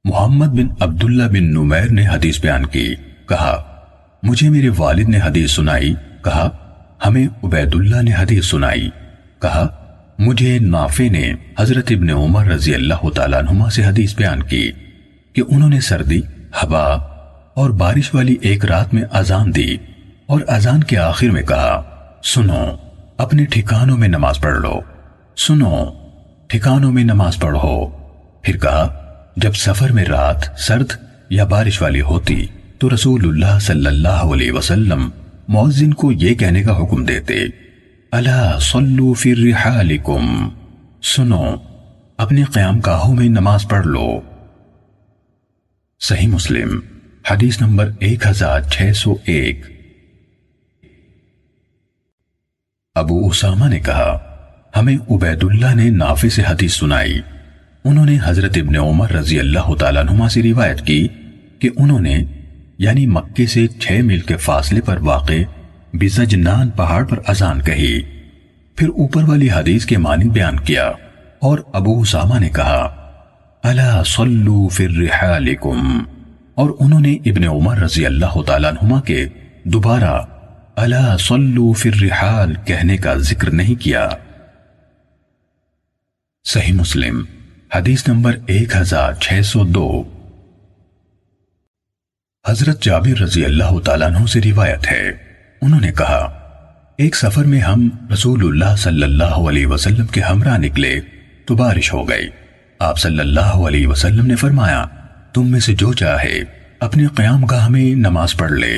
محمد بن عبداللہ بن نمیر نے حدیث بیان کی، کہا مجھے میرے والد نے حدیث سنائی، کہا ہمیں عبید اللہ نے حدیث سنائی، کہا مجھے نافع نے حضرت ابن عمر رضی اللہ تعالیٰ عنہما سے حدیث بیان کی کہ انہوں نے سردی، ہوا اور بارش والی ایک رات میں اذان دی اور اذان کے آخر میں کہا سنو اپنے ٹھکانوں میں نماز پڑھ لو، سنو ٹھکانوں میں نماز پڑھو۔ پھر کہا جب سفر میں رات سرد یا بارش والی ہوتی تو رسول اللہ صلی اللہ علیہ وسلم مؤذن کو یہ کہنے کا حکم دیتے الا صلوا فی رحالکم، سنو اپنے قیام گاہوں میں نماز پڑھ لو۔ صحیح مسلم حدیث نمبر 1601۔ ابو اسامہ نے کہا ہمیں عبید اللہ نے نافع سے حدیث سنائی، انہوں نے حضرت ابن عمر رضی اللہ تعالیٰ عنہما سے روایت کی کہ انہوں نے یعنی مکے سے 6 میل کے فاصلے پر واقع بزجنان پہاڑ پر اذان کہی، پھر اوپر والی حدیث کے معنی بیان کیا، اور ابو اسامہ نے کہا الا صلوا فی رحالکم، اور انہوں نے ابن عمر رضی اللہ تعالیٰ عنہما کے دوبارہ الا صلوا فی الرحال کہنے کا ذکر نہیں کیا۔ صحیح مسلم حدیث نمبر 1602۔ حضرت جابر رضی اللہ تعالیٰ عنہ سے روایت ہے، انہوں نے کہا ایک سفر میں ہم رسول اللہ صلی اللہ علیہ وسلم کے ہمراہ نکلے تو بارش ہو گئی، آپ صلی اللہ علیہ وسلم نے فرمایا تم میں سے جو چاہے اپنے قیام گاہ میں نماز پڑھ لے۔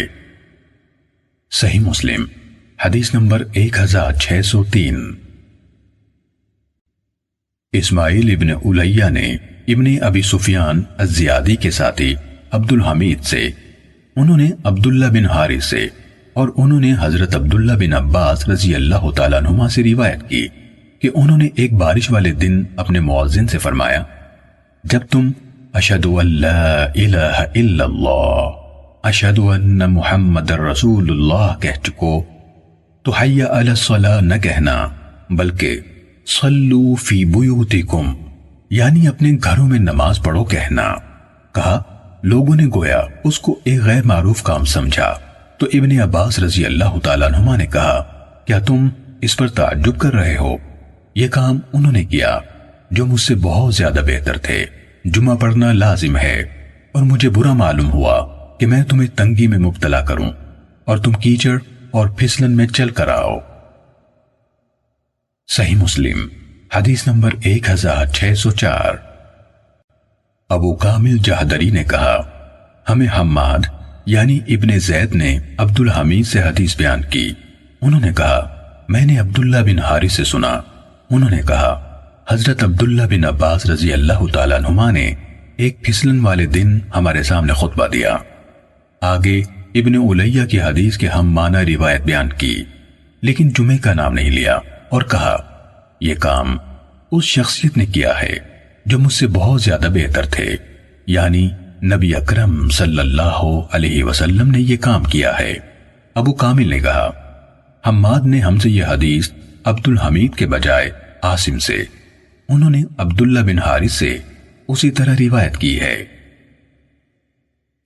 صحیح مسلم حدیث نمبر 1603۔ اسماعیل ابن الیہ نے ابن ابی سفیان الزیادی کے ساتھی عبد الحمید سے، انہوں نے عبداللہ بن حارث سے، اور انہوں نے حضرت عبداللہ بن عباس رضی اللہ تعالیٰ عنہما سے روایت کی کہ انہوں نے ایک بارش والے دن اپنے مؤذن سے فرمایا جب تم اشہد ان لا الہ الا اللہ اشہد ان محمد رسول اللہ کہہ چکو تو حی علی الصلاۃ نہ کہنا بلکہ صلو فی بیوتکم یعنی اپنے گھروں میں نماز پڑھو کہنا۔ کہا لوگوں نے گویا اس کو ایک غیر معروف کام سمجھا تو ابن عباس رضی اللہ تعالیٰ عنہما نے کہا کیا تم اس پر تعجب کر رہے ہو؟ یہ کام انہوں نے کیا جو مجھ سے بہت زیادہ بہتر تھے، جمعہ پڑھنا لازم ہے، اور مجھے برا معلوم ہوا کہ میں تمہیں تنگی میں مبتلا کروں اور تم کیچڑ اور پھسلن میں چل کر آؤ۔ صحیح مسلم حدیث نمبر 1604۔ ابو کامل جہدری نے کہا ہمیں حماد یعنی ابن زید نے عبد الحمید سے حدیث بیان کی، انہوں نے کہا میں نے عبداللہ بن حارث سے سنا، انہوں نے کہا حضرت عبداللہ بن عباس رضی اللہ تعالیٰ عنہما نے ایک پھسلن والے دن ہمارے سامنے خطبہ دیا۔ آگے ابن الیہ کی حدیث کے ہم معنی روایت بیان کی، لیکن جمعے کا نام نہیں لیا اور کہا یہ کام اس شخصیت نے کیا ہے جو مجھ سے بہت زیادہ بہتر تھے، یعنی نبی اکرم صلی اللہ علیہ وسلم نے یہ کام کیا ہے۔ ابو کامل نے کہا حماد نے ہم سے یہ حدیث عبد الحمید کے بجائے عاصم سے، انہوں نے عبداللہ بن حارث سے اسی طرح روایت کی ہے۔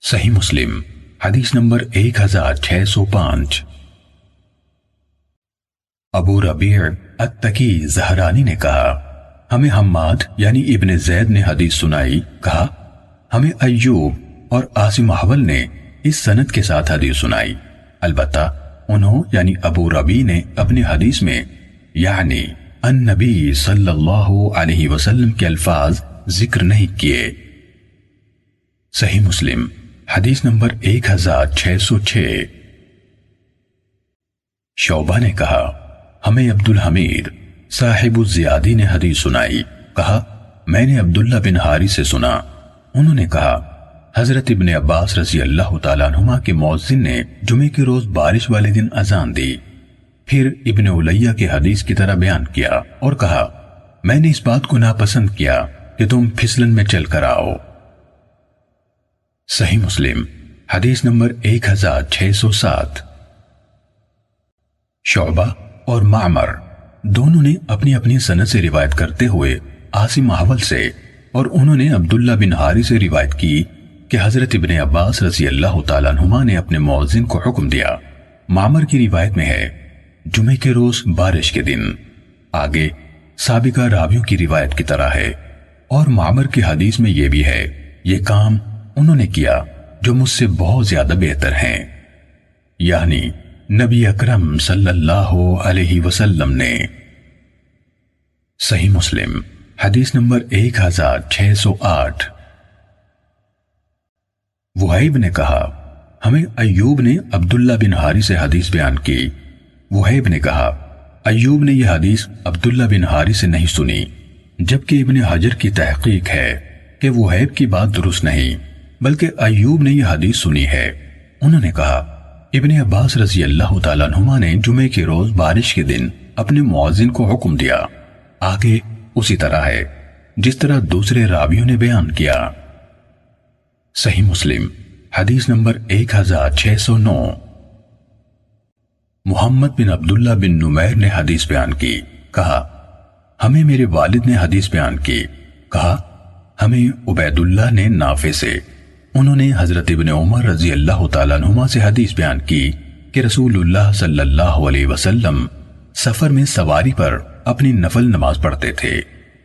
صحیح مسلم حدیث نمبر 1605۔ ابو ربیع التکی زہرانی نے کہا ہمیں حماد یعنی ابن زید نے حدیث سنائی، کہا ہمیں ایوب اور عاصم احول نے اس سند کے ساتھ حدیث سنائی، البتہ انہوں یعنی ابو ربیع نے اپنی حدیث میں یعنی النبی صلی اللہ علیہ وسلم کے الفاظ ذکر نہیں کیے۔ صحیح مسلم حدیث نمبر 1606۔ شعبہ نے کہا ہمیں عبد الحمید صاحب الزیادی نے حدیث سنائی، کہا میں نے عبداللہ بن حارث سے سنا، انہوں نے کہا حضرت ابن عباس رضی اللہ تعالیٰ عنہما کے مؤذن نے جمعے کے روز بارش والے دن اذان دی، پھر ابن الیہ کی حدیث کی طرح بیان کیا اور کہا میں نے اس بات کو ناپسند کیا کہ تم پھسلن میں چل کر آؤ۔ صحیح مسلم حدیث نمبر 1607۔ شعبہ اور معمر دونوں نے اپنی اپنی سند سے روایت کرتے ہوئے عاصم احول سے اور انہوں نے عبداللہ بن حارث سے روایت کی کہ حضرت ابن عباس رضی اللہ تعالیٰ عنہما نے اپنے مؤذن کو حکم دیا۔ معمر کی روایت میں ہے جمعے کے روز بارش کے دن۔ آگے سابقہ راویوں کی روایت کی طرح ہے، اور معمر کی حدیث میں یہ بھی ہے یہ کام انہوں نے کیا جو مجھ سے بہت زیادہ بہتر ہیں، یعنی نبی اکرم صلی اللہ علیہ وسلم نے۔ صحیح مسلم حدیث نمبر 1608۔ وہیب نے کہا ہمیں ایوب نے عبداللہ بن حارث سے حدیث بیان کی۔ وہیب نے کہا ایوب نے یہ حدیث عبداللہ بن حارث سے نہیں سنی، جبکہ ابن حجر کی تحقیق ہے کہ وہیب کی بات درست نہیں بلکہ ایوب نے یہ حدیث سنی ہے۔ انہوں نے کہا ابن عباس رضی اللہ تعالیٰ عنہما نے جمعے کے روز بارش کے دن اپنے مؤذن کو حکم دیا۔ آگے اسی طرح ہے جس طرح دوسرے راویوں نے بیان کیا۔ صحیح مسلم حدیث نمبر 1609۔ محمد بن عبداللہ بن نمیر نے حدیث بیان کی، کہا ہمیں میرے والد نے حدیث بیان کی، کہا ہمیں عبید اللہ نے نافع سے، انہوں نے حضرت ابن عمر رضی اللہ تعالیٰ عنہما سے حدیث بیان کی کہ رسول اللہ صلی اللہ علیہ وسلم سفر میں سواری پر اپنی نفل نماز پڑھتے تھے،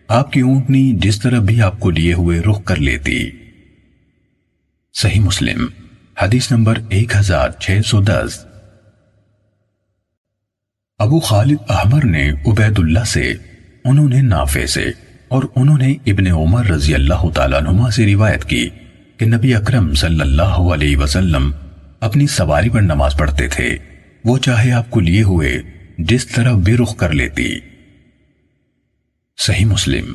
آپ کی اونٹنی جس طرح بھی آپ کو لیے ہوئے رخ کر لیتی۔ صحیح مسلم حدیث نمبر 1610۔ ابو خالد احمر نے عبید اللہ سے، انہوں نے نافع سے، اور انہوں نے ابن عمر رضی اللہ تعالیٰ عنہما سے روایت کی کہ نبی اکرم صلی اللہ علیہ وسلم اپنی سواری پر نماز پڑھتے تھے، وہ چاہے آپ کو لیے ہوئے جس طرح بھی رخ کر لیتی۔ صحیح مسلم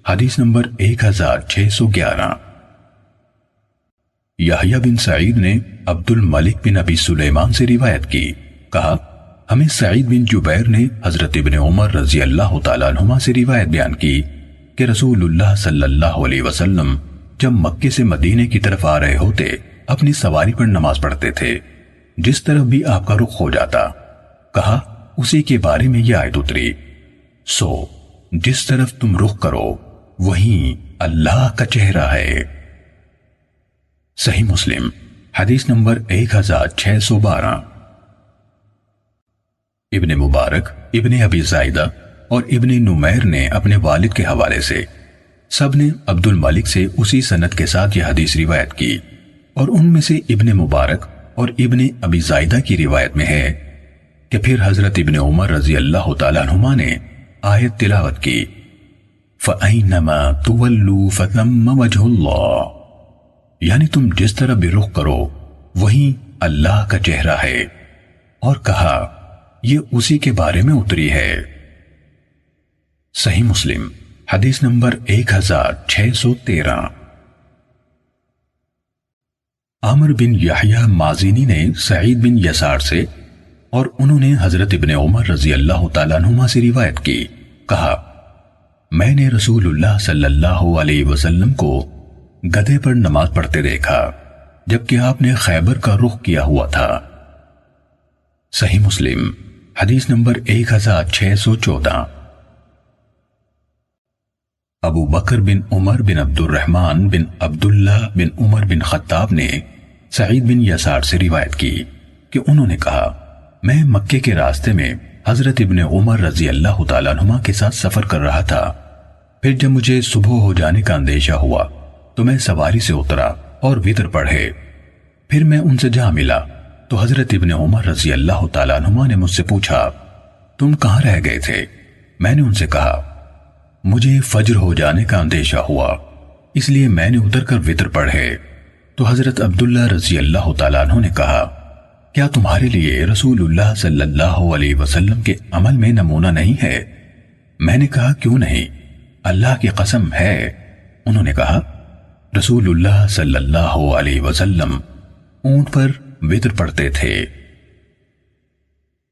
حدیث نمبر 1611۔ یحییٰ بن سعید نے عبد الملک بن ابی سلیمان سے روایت کی، کہا ہمیں سعید بن جبیر نے حضرت ابن عمر رضی اللہ تعالیٰ عنہما سے روایت بیان کی کہ رسول اللہ صلی اللہ علیہ وسلم جب مکے سے مدینے کی طرف آ رہے ہوتے اپنی سواری پر نماز پڑھتے تھے، جس طرف بھی آپ کا رخ ہو جاتا، کہا اسی کے بارے میں یہ آیت اتری، سو جس طرف تم رخ کرو وہیں اللہ کا چہرہ ہے۔ صحیح مسلم حدیث نمبر 1612۔ ابن مبارک، ابن ابی زائدہ اور ابن نمیر نے اپنے والد کے حوالے سے سب نے عبد الملک سے اسی سند کے ساتھ یہ حدیث روایت کی، اور ان میں سے ابن مبارک اور ابن ابی زائدہ کی روایت میں ہے کہ پھر حضرت ابن عمر رضی اللہ تعالیٰ عنہما نے آیت تلاوت کی، فَأَيْنَمَا تُوَلُّوا فَثَمَّ وَجْهُ اللَّهِ، یعنی تم جس طرح بھی رخ کرو وہیں اللہ کا چہرہ ہے، اور کہا یہ اسی کے بارے میں اتری ہے۔ صحیح مسلم حدیث نمبر 1613۔ عامر بن یحییٰ مازینی نے سعید بن یسار سے، اور انہوں نے حضرت ابن عمر رضی اللہ تعالیٰ عنہما سے روایت کی، کہا میں نے رسول اللہ صلی اللہ علیہ وسلم کو گدھے پر نماز پڑھتے دیکھا جبکہ آپ نے خیبر کا رخ کیا ہوا تھا۔ صحیح مسلم حدیث نمبر 1614۔ ابو بکر بن عمر بن عبد الرحمن بن عبداللہ بن عمر بن خطاب نے سعید بن یسار سے روایت کی کہ انہوں نے کہا میں مکے کے راستے میں حضرت ابن عمر رضی اللہ تعالیٰ عنہما کے ساتھ سفر کر رہا تھا، پھر جب مجھے صبح ہو جانے کا اندیشہ ہوا تو میں سواری سے اترا اور وتر پڑھے، پھر میں ان سے جا ملا تو حضرت ابن عمر رضی اللہ تعالیٰ عنہما نے مجھ سے پوچھا تم کہاں رہ گئے تھے؟ میں نے ان سے کہا مجھے فجر ہو جانے کا اندیشہ ہوا اس لیے میں نے اتر کر وتر پڑھے۔ تو حضرت عبداللہ رضی اللہ تعالیٰ عنہ نے کہا کیا تمہارے لیے رسول اللہ صلی اللہ علیہ وسلم کے عمل میں نمونہ نہیں ہے؟ میں نے کہا کیوں نہیں، اللہ کی قسم ہے۔ انہوں نے کہا رسول اللہ صلی اللہ علیہ وسلم اونٹ پر وتر پڑھتے تھے۔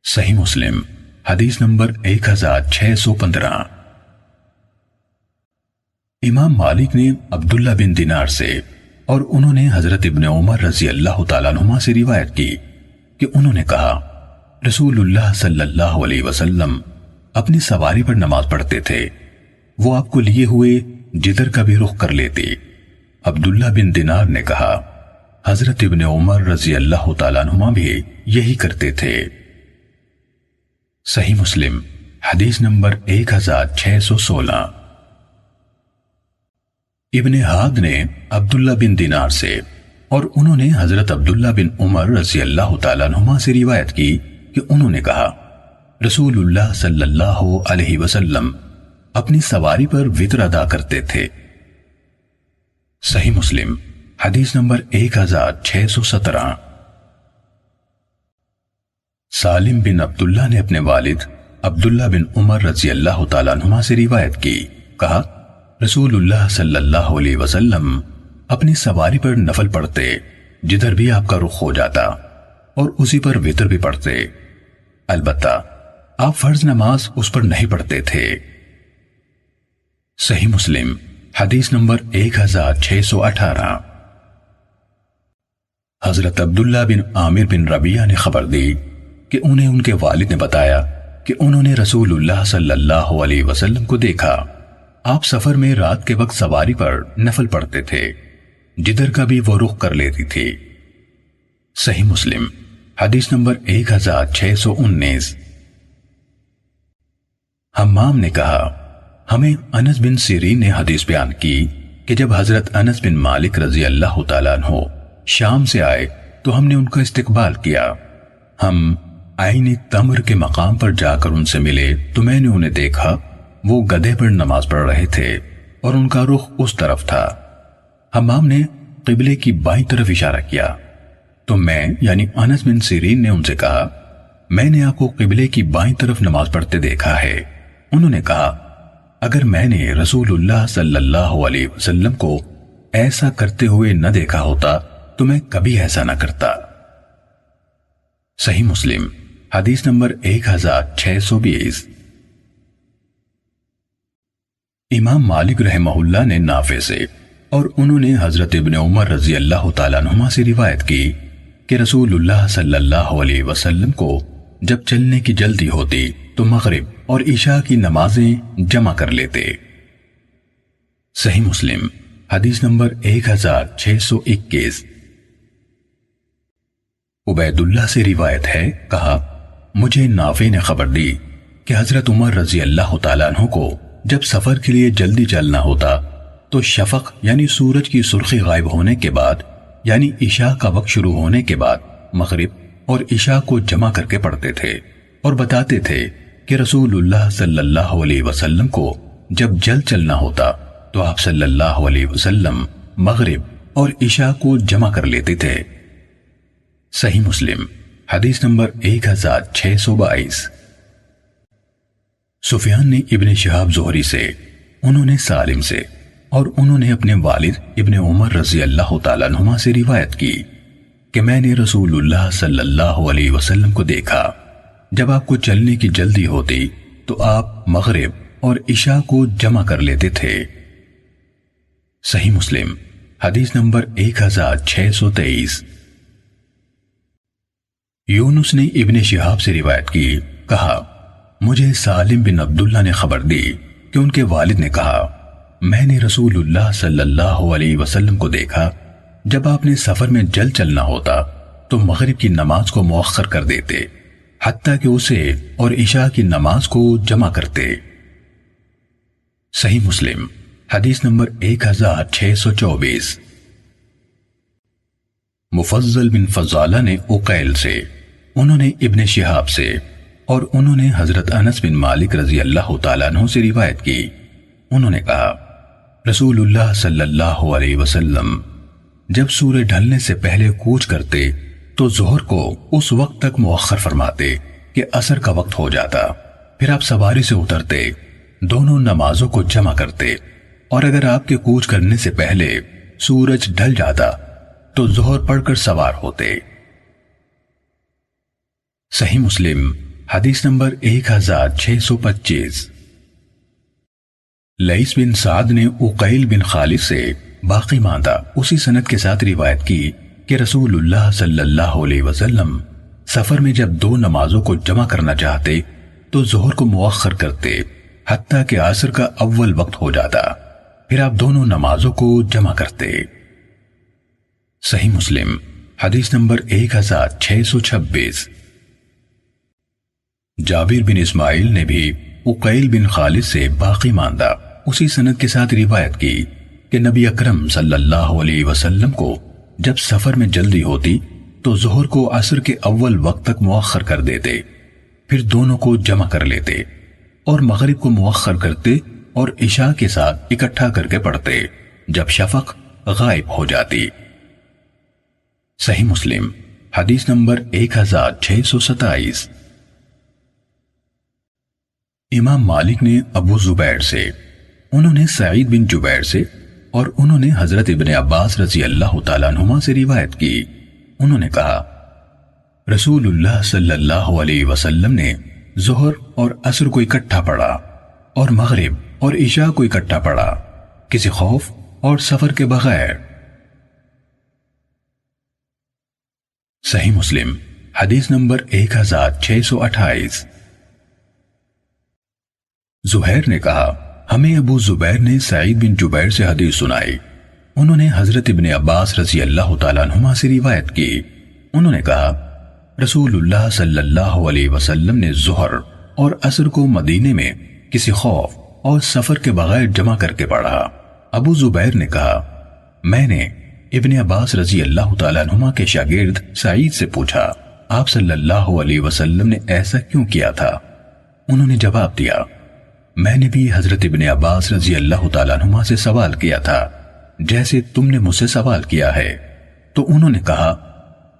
صحیح مسلم حدیث نمبر 1615۔ امام مالک نے عبداللہ بن دینار سے، اور انہوں نے حضرت ابن عمر رضی اللہ تعالیٰ عنہما سے روایت کی کہ انہوں نے کہا رسول اللہ صلی اللہ علیہ وسلم اپنی سواری پر نماز پڑھتے تھے، وہ آپ کو لیے ہوئے جدھر کا بھی رخ کر لیتی۔ عبداللہ بن دینار نے کہا حضرت ابن عمر رضی اللہ تعالیٰ عنہما بھی یہی کرتے تھے۔ صحیح مسلم حدیث نمبر 1616۔ ابن ہاد نے عبداللہ بن دینار سے اور انہوں نے حضرت عبداللہ بن عمر رضی اللہ تعالیٰ عنہما سے روایت کی کہ انہوں نے کہا رسول اللہ صلی اللہ علیہ وسلم اپنی سواری پر وتر ادا کرتے تھے۔ صحیح مسلم حدیث نمبر 1617۔ سالم بن عبداللہ نے اپنے والد عبداللہ بن عمر رضی اللہ تعالیٰ عنہما سے روایت کی، کہا رسول اللہ صلی اللہ علیہ وسلم اپنی سواری پر نفل پڑھتے جدھر بھی آپ کا رخ ہو جاتا، اور اسی پر وتر بھی پڑھتے، البتہ آپ فرض نماز اس پر نہیں پڑھتے تھے۔ صحیح مسلم حدیث نمبر 1618۔ حضرت عبداللہ بن عامر بن ربیعہ نے خبر دی کہ انہیں ان کے والد نے بتایا کہ انہوں نے رسول اللہ صلی اللہ علیہ وسلم کو دیکھا، آپ سفر میں رات کے وقت سواری پر نفل پڑھتے تھے، جدھر کا بھی وہ رخ کر لیتی تھی۔ صحیح مسلم حدیث نمبر 1619۔ حمام نے کہا ہمیں انس بن سیرین نے حدیث بیان کی کہ جب حضرت انس بن مالک رضی اللہ تعالیٰ عنہ شام سے آئے تو ہم نے ان کا استقبال کیا، ہم عین تمر کے مقام پر جا کر ان سے ملے تو میں نے انہیں دیکھا وہ گدھے پر نماز پڑھ رہے تھے اور ان کا رخ اس طرف تھا۔ حمام نے قبلے کی بائیں طرف اشارہ کیا تو میں یعنی انس بن سیرین نے ان سے کہا میں نے آپ کو قبلے کی بائیں طرف نماز پڑھتے دیکھا ہے۔ انہوں نے کہا اگر میں نے رسول اللہ صلی اللہ علیہ وسلم کو ایسا کرتے ہوئے نہ دیکھا ہوتا تو میں کبھی ایسا نہ کرتا۔ صحیح مسلم حدیث نمبر 1620۔ امام مالک رحمہ اللہ نے نافع سے اور انہوں نے حضرت ابن عمر رضی اللہ تعالیٰ عنہما سے روایت کی کہ رسول اللہ صلی اللہ علیہ وسلم کو جب چلنے کی جلدی ہوتی تو مغرب اور عشاء کی نمازیں جمع کر لیتے۔ صحیح مسلم حدیث نمبر 1621۔ عبید اللہ سے روایت ہے، کہا مجھے نافع نے خبر دی کہ حضرت عمر رضی اللہ تعالیٰ عنہ کو جب سفر کے لیے جلدی چلنا ہوتا تو شفق یعنی سورج کی سرخی غائب ہونے کے بعد یعنی عشاء کا وقت شروع ہونے کے بعد مغرب اور عشاء کو جمع کر کے پڑھتے تھے اور بتاتے تھے کہ رسول اللہ صلی اللہ علیہ وسلم کو جب جلد چلنا ہوتا تو آپ صلی اللہ علیہ وسلم مغرب اور عشاء کو جمع کر لیتے تھے۔ صحیح مسلم حدیث نمبر 1622۔ سفیان نے ابن شہاب زہری سے، انہوں نے سالم سے اور انہوں نے اپنے والد ابن عمر رضی اللہ تعالیٰ عنہما سے روایت کی کہ میں نے رسول اللہ صلی اللہ علیہ وسلم کو دیکھا جب آپ کو چلنے کی جلدی ہوتی تو آپ مغرب اور عشاء کو جمع کر لیتے تھے۔ صحیح مسلم حدیث نمبر 1623۔ یونس نے ابن شہاب سے روایت کی، کہا مجھے سالم بن عبداللہ نے خبر دی کہ ان کے والد نے کہا میں نے رسول اللہ صلی اللہ علیہ وسلم کو دیکھا جب آپ نے سفر میں جلد چلنا ہوتا تو مغرب کی نماز کو مؤخر کر دیتے حتیٰ کہ اسے اور عشاء کی نماز کو جمع کرتے۔ صحیح مسلم حدیث نمبر 1624۔ مفضل بن فضالہ نے عقیل سے، انہوں نے ابن شہاب سے اور انہوں نے حضرت انس بن مالک رضی اللہ تعالیٰ عنہ سے روایت کی، انہوں نے کہا رسول اللہ صلی اللہ علیہ وسلم جب سورج ڈھلنے سے پہلے کوچ کرتے تو ظہر کو اس وقت تک مؤخر فرماتے کہ عصر کا وقت ہو جاتا، پھر آپ سواری سے اترتے، دونوں نمازوں کو جمع کرتے، اور اگر آپ کے کوچ کرنے سے پہلے سورج ڈھل جاتا تو ظہر پڑھ کر سوار ہوتے۔ صحیح مسلم حدیث نمبر 1625۔ لیث بن سعد نے عقیل بن خالد سے باقی ماندہ اسی سند کے ساتھ روایت کی کہ رسول اللہ صلی اللہ علیہ وسلم سفر میں جب دو نمازوں کو جمع کرنا چاہتے تو ظہر کو مؤخر کرتے حتیٰ کہ عصر کا اول وقت ہو جاتا، پھر آپ دونوں نمازوں کو جمع کرتے۔ صحیح مسلم حدیث نمبر 1626۔ جابر بن اسماعیل نے بھی عقیل بن خالد سے باقی ماندہ اسی سند کے ساتھ روایت کی کہ نبی اکرم صلی اللہ علیہ وسلم کو جب سفر میں جلدی ہوتی تو ظہر کو عصر کے اول وقت تک مؤخر کر دیتے، پھر دونوں کو جمع کر لیتے اور مغرب کو مؤخر کرتے اور عشاء کے ساتھ اکٹھا کر کے پڑھتے جب شفق غائب ہو جاتی۔ صحیح مسلم حدیث نمبر 1627۔ امام مالک نے ابو زبیر سے، انہوں نے سعید بن جبیر سے اور انہوں نے حضرت ابن عباس رضی اللہ تعالیٰ عنہما سے روایت کی، انہوں نے کہا رسول اللہ صلی اللہ علیہ وسلم نے ظہر اور عصر کو اکٹھا پڑھا اور مغرب اور عشاء کو اکٹھا پڑھا کسی خوف اور سفر کے بغیر۔ صحیح مسلم حدیث نمبر 1628۔ زہیر نے کہا ہمیں ابو زبیر نے سعید بن جبیر سے حدیث سنائی، انہوں نے حضرت ابن عباس رضی اللہ تعالیٰ عنہما سے روایت کی، انہوں نے کہا رسول اللہ صلی اللہ علیہ وسلم نے ظہر اور عصر کو مدینے میں کسی خوف اور سفر کے بغیر جمع کر کے پڑھا۔ ابو زبیر نے کہا میں نے ابن عباس رضی اللہ تعالیٰ عنہما کے شاگرد سعید سے پوچھا آپ صلی اللہ علیہ وسلم نے ایسا کیوں کیا تھا؟ انہوں نے جواب دیا میں نے بھی حضرت ابن عباس رضی اللہ تعالیٰ عنہما سے سوال کیا تھا جیسے تم نے مجھ سے سوال کیا ہے، تو انہوں نے کہا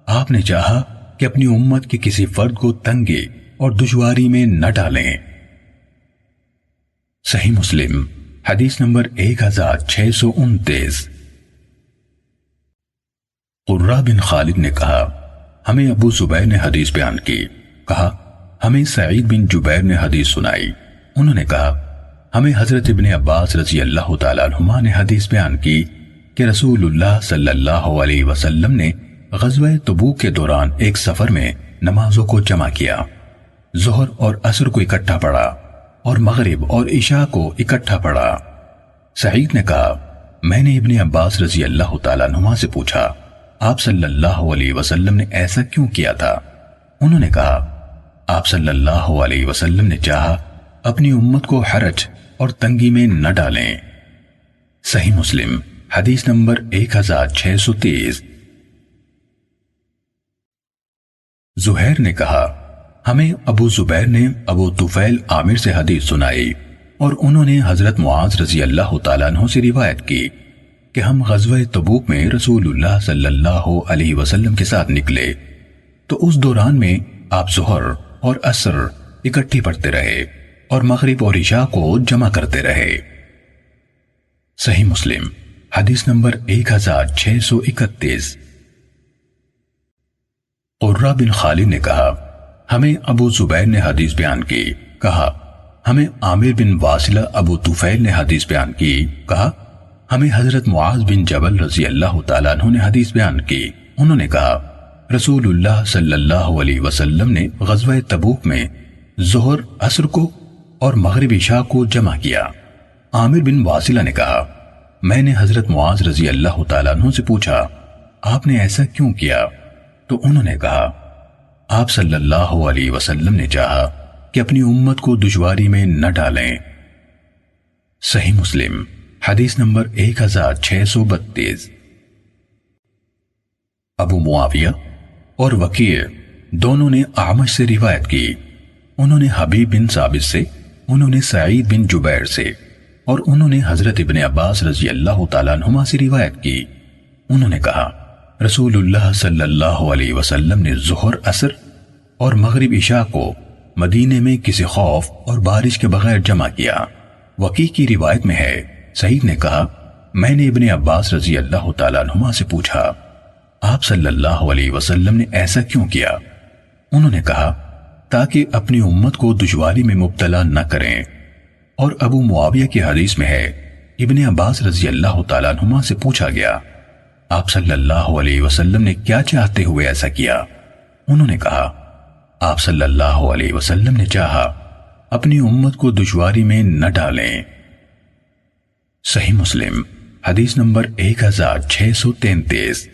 آپ نے چاہا کہ اپنی امت کے کسی فرد کو تنگی اور دشواری میں نہ ڈالیں۔ صحیح مسلم حدیث نمبر 1629۔ قرہ بن خالد نے کہا ہمیں ابو زبیر نے حدیث بیان کی، کہا ہمیں سعید بن جبیر نے حدیث سنائی، انہوں نے کہا ہمیں حضرت ابن عباس رضی اللہ تعالیٰ عنہما نے حدیث بیان کی کہ رسول اللہ صلی اللہ علیہ وسلم نے غزوہ تبوک کے دوران ایک سفر میں نمازوں کو جمع کیا، ظہر اور عصر کو اکٹھا پڑھا اور مغرب اور عشاء کو اکٹھا پڑھا۔ سعید نے کہا میں نے ابن عباس رضی اللہ تعالیٰ عنہما سے پوچھا آپ صلی اللہ علیہ وسلم نے ایسا کیوں کیا تھا؟ انہوں نے کہا آپ صلی اللہ علیہ وسلم نے چاہا اپنی امت کو حرج اور تنگی میں نہ ڈالیں۔ صحیح مسلم حدیث نمبر 1630۔ زہیر نے کہا ہمیں ابو زبیر نے ابو طفیل عامر سے حدیث سنائی اور انہوں نے حضرت معاذ رضی اللہ تعالیٰ عنہ سے روایت کی کہ ہم غزوہ تبوک میں رسول اللہ صلی اللہ علیہ وسلم کے ساتھ نکلے تو اس دوران میں آپ ظہر اور عصر اکٹھی پڑھتے رہے اور مغرب اور عشاء کو جمع کرتے رہے۔ صحیح مسلم حدیث نمبر 1631۔ قرہ بن خالد نے کہا ہمیں ابو زبیر نے حدیث بیان کی، کہا ہمیں عامر بن واصلہ ابو طفیل نے حدیث بیان کی، کہا ہمیں حضرت معاذ بن جبل رضی اللہ تعالیٰ عنہ نے حدیث بیان کی، انہوں نے کہا رسول اللہ صلی اللہ علیہ وسلم نے غزوہ تبوک میں ظہر عصر کو اور مغرب عشاء کو جمع کیا۔ عامر بن واصلہ نے کہا میں نے حضرت معاذ رضی اللہ تعالیٰ عنہ سے پوچھا آپ نے ایسا کیوں کیا؟ تو انہوں نے کہا آپ صلی اللہ علیہ وسلم نے چاہا کہ اپنی امت کو دشواری میں نہ ڈالیں۔ صحیح مسلم حدیث نمبر 1632۔ ابو معاویہ اور وکیع دونوں نے اعمش سے روایت کی، انہوں نے حبیب بن ثابت سے، انہوں نے سعید بن جبیر سے اور انہوں نے حضرت ابن عباس رضی اللہ تعالیٰ عنہما سے روایت کی، انہوں نے کہا رسول اللہ صلی اللہ علیہ وسلم نے ظہر عصر اور مغرب عشاء کو مدینے میں کسی خوف اور بارش کے بغیر جمع کیا۔ وکیع کی روایت میں ہے سعید نے کہا میں نے ابن عباس رضی اللہ تعالیٰ عنہما سے پوچھا آپ صلی اللہ علیہ وسلم نے ایسا کیوں کیا؟ انہوں نے کہا تاکہ اپنی امت کو دشواری میں مبتلا نہ کریں۔ اور ابو معاویہ کی حدیث میں ہے ابن عباس رضی اللہ تعالیٰ عنہما سے پوچھا گیا آپ صلی اللہ علیہ وسلم نے کیا چاہتے ہوئے ایسا کیا؟ انہوں نے کہا آپ صلی اللہ علیہ وسلم نے چاہا اپنی امت کو دشواری میں نہ ڈالیں۔ صحیح مسلم حدیث نمبر 1633۔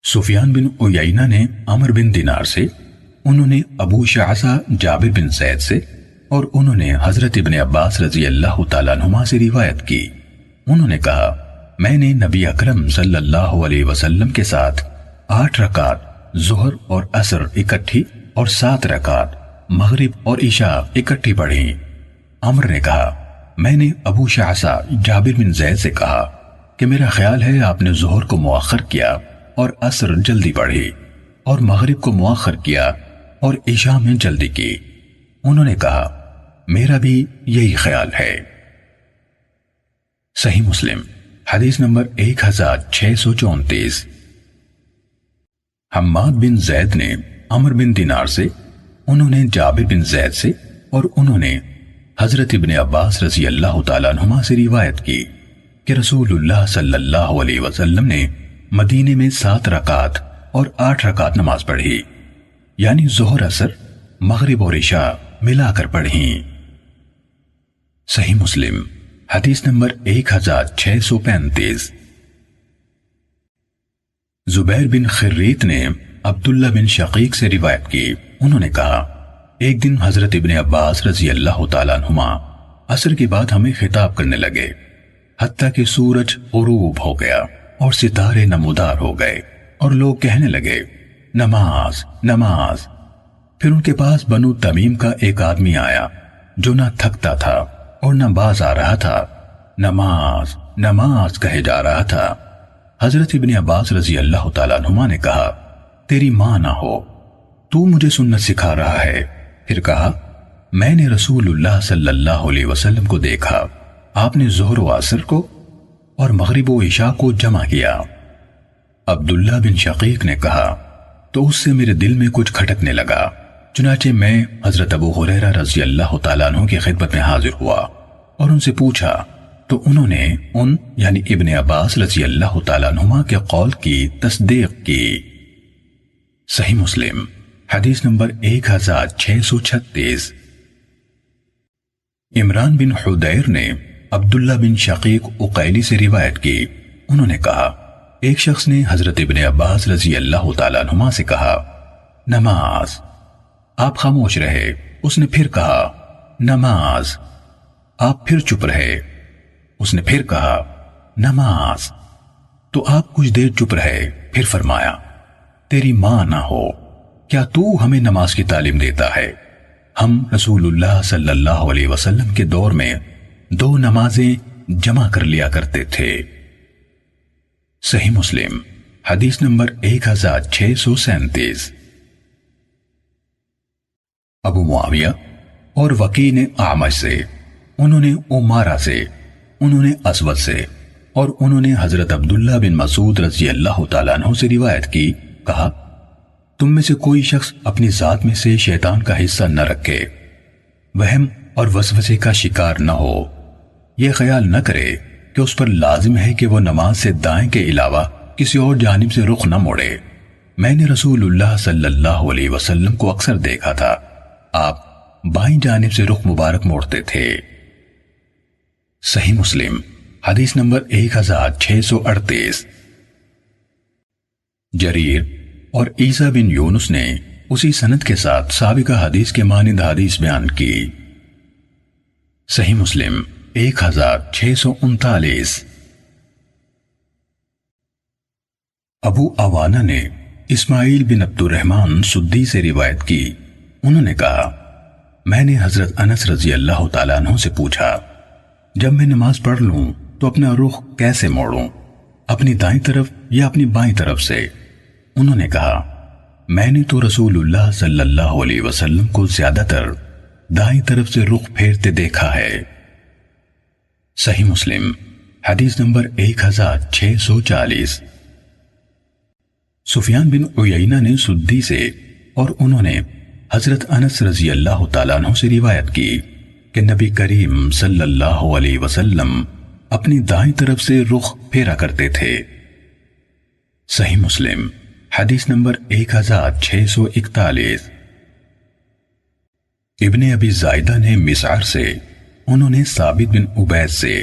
سفیان بن عیینہ نے عمر بن دینار سے، انہوں نے ابو شعثہ جابر بن زید سے، اور انہوں نے حضرت ابن عباس رضی اللہ تعالیٰ عنہما سے روایت کی۔ انہوں نے کہا، میں نے نبی اکرم صلی اللہ علیہ وسلم کے ساتھ 8 رکعت ظہر اور عصر اکٹھی اور 7 رکعت مغرب اور عشاء اکٹھی پڑھی۔ عمر نے کہا، میں نے ابو شعثہ جابر بن زید سے کہا کہ میرا خیال ہے آپ نے ظہر کو مؤخر کیا اور عصر جلدی پڑھی اور مغرب کو مؤخر کیا اور عشاء میں جلدی کی۔ انہوں نے کہا، میرا بھی یہی خیال ہے۔ صحیح مسلم حدیث نمبر 1634۔ حماد بن زید نے عمر بن دینار سے، انہوں نے جابر بن زید سے، اور انہوں نے حضرت ابن عباس رضی اللہ تعالیٰ عنہما سے روایت کی کہ رسول اللہ صلی اللہ علیہ وسلم نے مدینے میں 7 رکعت اور 8 رکعت نماز پڑھی، یعنی ظہر عصر مغرب اور عشاء ملا کر پڑھیں۔ صحیح مسلم حدیث نمبر 1635۔ زبیر بن خریت نے عبداللہ بن شقیق سے روایت کی، انہوں نے کہا، ایک دن حضرت ابن عباس رضی اللہ تعالیٰ عنہما عصر کے بعد ہمیں خطاب کرنے لگے، حتیٰ کہ سورج غروب ہو گیا اور ستارے نمودار ہو گئے، اور لوگ کہنے لگے، نماز نماز۔ پھر ان کے پاس بنو تمیم کا ایک آدمی آیا جو نہ تھکتا تھا اور نہ باز آ رہا تھا، نماز نماز کہے جا رہا تھا۔ حضرت ابن عباس رضی اللہ تعالیٰ عنہما نے کہا، تیری ماں نہ ہو، تو مجھے سنت سکھا رہا ہے۔ پھر کہا، میں نے رسول اللہ صلی اللہ علیہ وسلم کو دیکھا، آپ نے ظہر و عصر کو اور مغرب و عشاء کو جمع کیا۔ عبداللہ بن شقیق نے کہا، تو اس سے میرے دل میں کچھ کھٹکنے لگا، چنانچہ میں حضرت ابو ہریرہ رضی اللہ تعالیٰ عنہ کی خدمت میں حاضر ہوا اور ان سے پوچھا، تو انہوں نے یعنی ابن عباس رضی اللہ تعالیٰ عنہما کے قول کی تصدیق کی۔ صحیح مسلم حدیث نمبر 1636۔ عمران بن حدیر نے عبداللہ بن شقیق عقیلی سے روایت کی، انہوں نے کہا، ایک شخص نے حضرت ابن عباس رضی اللہ تعالیٰ عنہما سے کہا، نماز۔ آپ خاموش رہے۔ اس نے پھر کہا، نماز۔ آپ پھر چپ رہے۔ اس نے پھر کہا، نماز۔ تو آپ کچھ دیر چپ رہے، پھر فرمایا، تیری ماں نہ ہو، کیا تو ہمیں نماز کی تعلیم دیتا ہے؟ ہم رسول اللہ صلی اللہ علیہ وسلم کے دور میں 2 نمازیں جمع کر لیا کرتے تھے۔ صحیح مسلم حدیث نمبر 1637۔ ابو معاویہ اور وکیع نے اعمش سے، انہوں نے عمارہ سے، انہوں نے اسود سے، اور انہوں نے حضرت عبداللہ بن مسعود رضی اللہ تعالیٰ عنہ سے روایت کی، کہا، تم میں سے کوئی شخص اپنی ذات میں سے شیطان کا حصہ نہ رکھے، وہم اور وسوسے کا شکار نہ ہو، یہ خیال نہ کرے کہ اس پر لازم ہے کہ وہ نماز سے دائیں کے علاوہ کسی اور جانب سے رخ نہ موڑے۔ میں نے رسول اللہ صلی اللہ علیہ وسلم کو اکثر دیکھا تھا، آپ بائیں جانب سے رخ مبارک موڑتے تھے۔ صحیح مسلم حدیث نمبر 1638۔ جریر اور عیسیٰ بن یونس نے اسی سند کے ساتھ سابقہ حدیث کے مانند حدیث بیان کی۔ صحیح مسلم 1639۔ ابو عوانہ نے اسماعیل بن عبد الرحمن سدی سے روایت کی، انہوں نے کہا، میں نے حضرت انس رضی اللہ تعالیٰ عنہ سے پوچھا، جب میں نماز پڑھ لوں تو اپنا رخ کیسے موڑوں، اپنی دائیں طرف یا اپنی بائیں طرف سے؟ انہوں نے کہا، میں نے تو رسول اللہ صلی اللہ علیہ وسلم کو زیادہ تر دائیں طرف سے رخ پھیرتے دیکھا ہے۔ صحیح مسلم حدیث نمبر 1640۔ سفیان بن عیینہ نے سدی سے، اور انہوں نے حضرت انس رضی اللہ تعالیٰ عنہ سے روایت کی کہ نبی کریم صلی اللہ علیہ وسلم اپنی دائیں طرف سے رخ پھیرا کرتے تھے۔ صحیح مسلم حدیث نمبر 1641۔ ابن ابی زائدہ نے مسعر سے، انہوں نے ثابت بن عبید سے،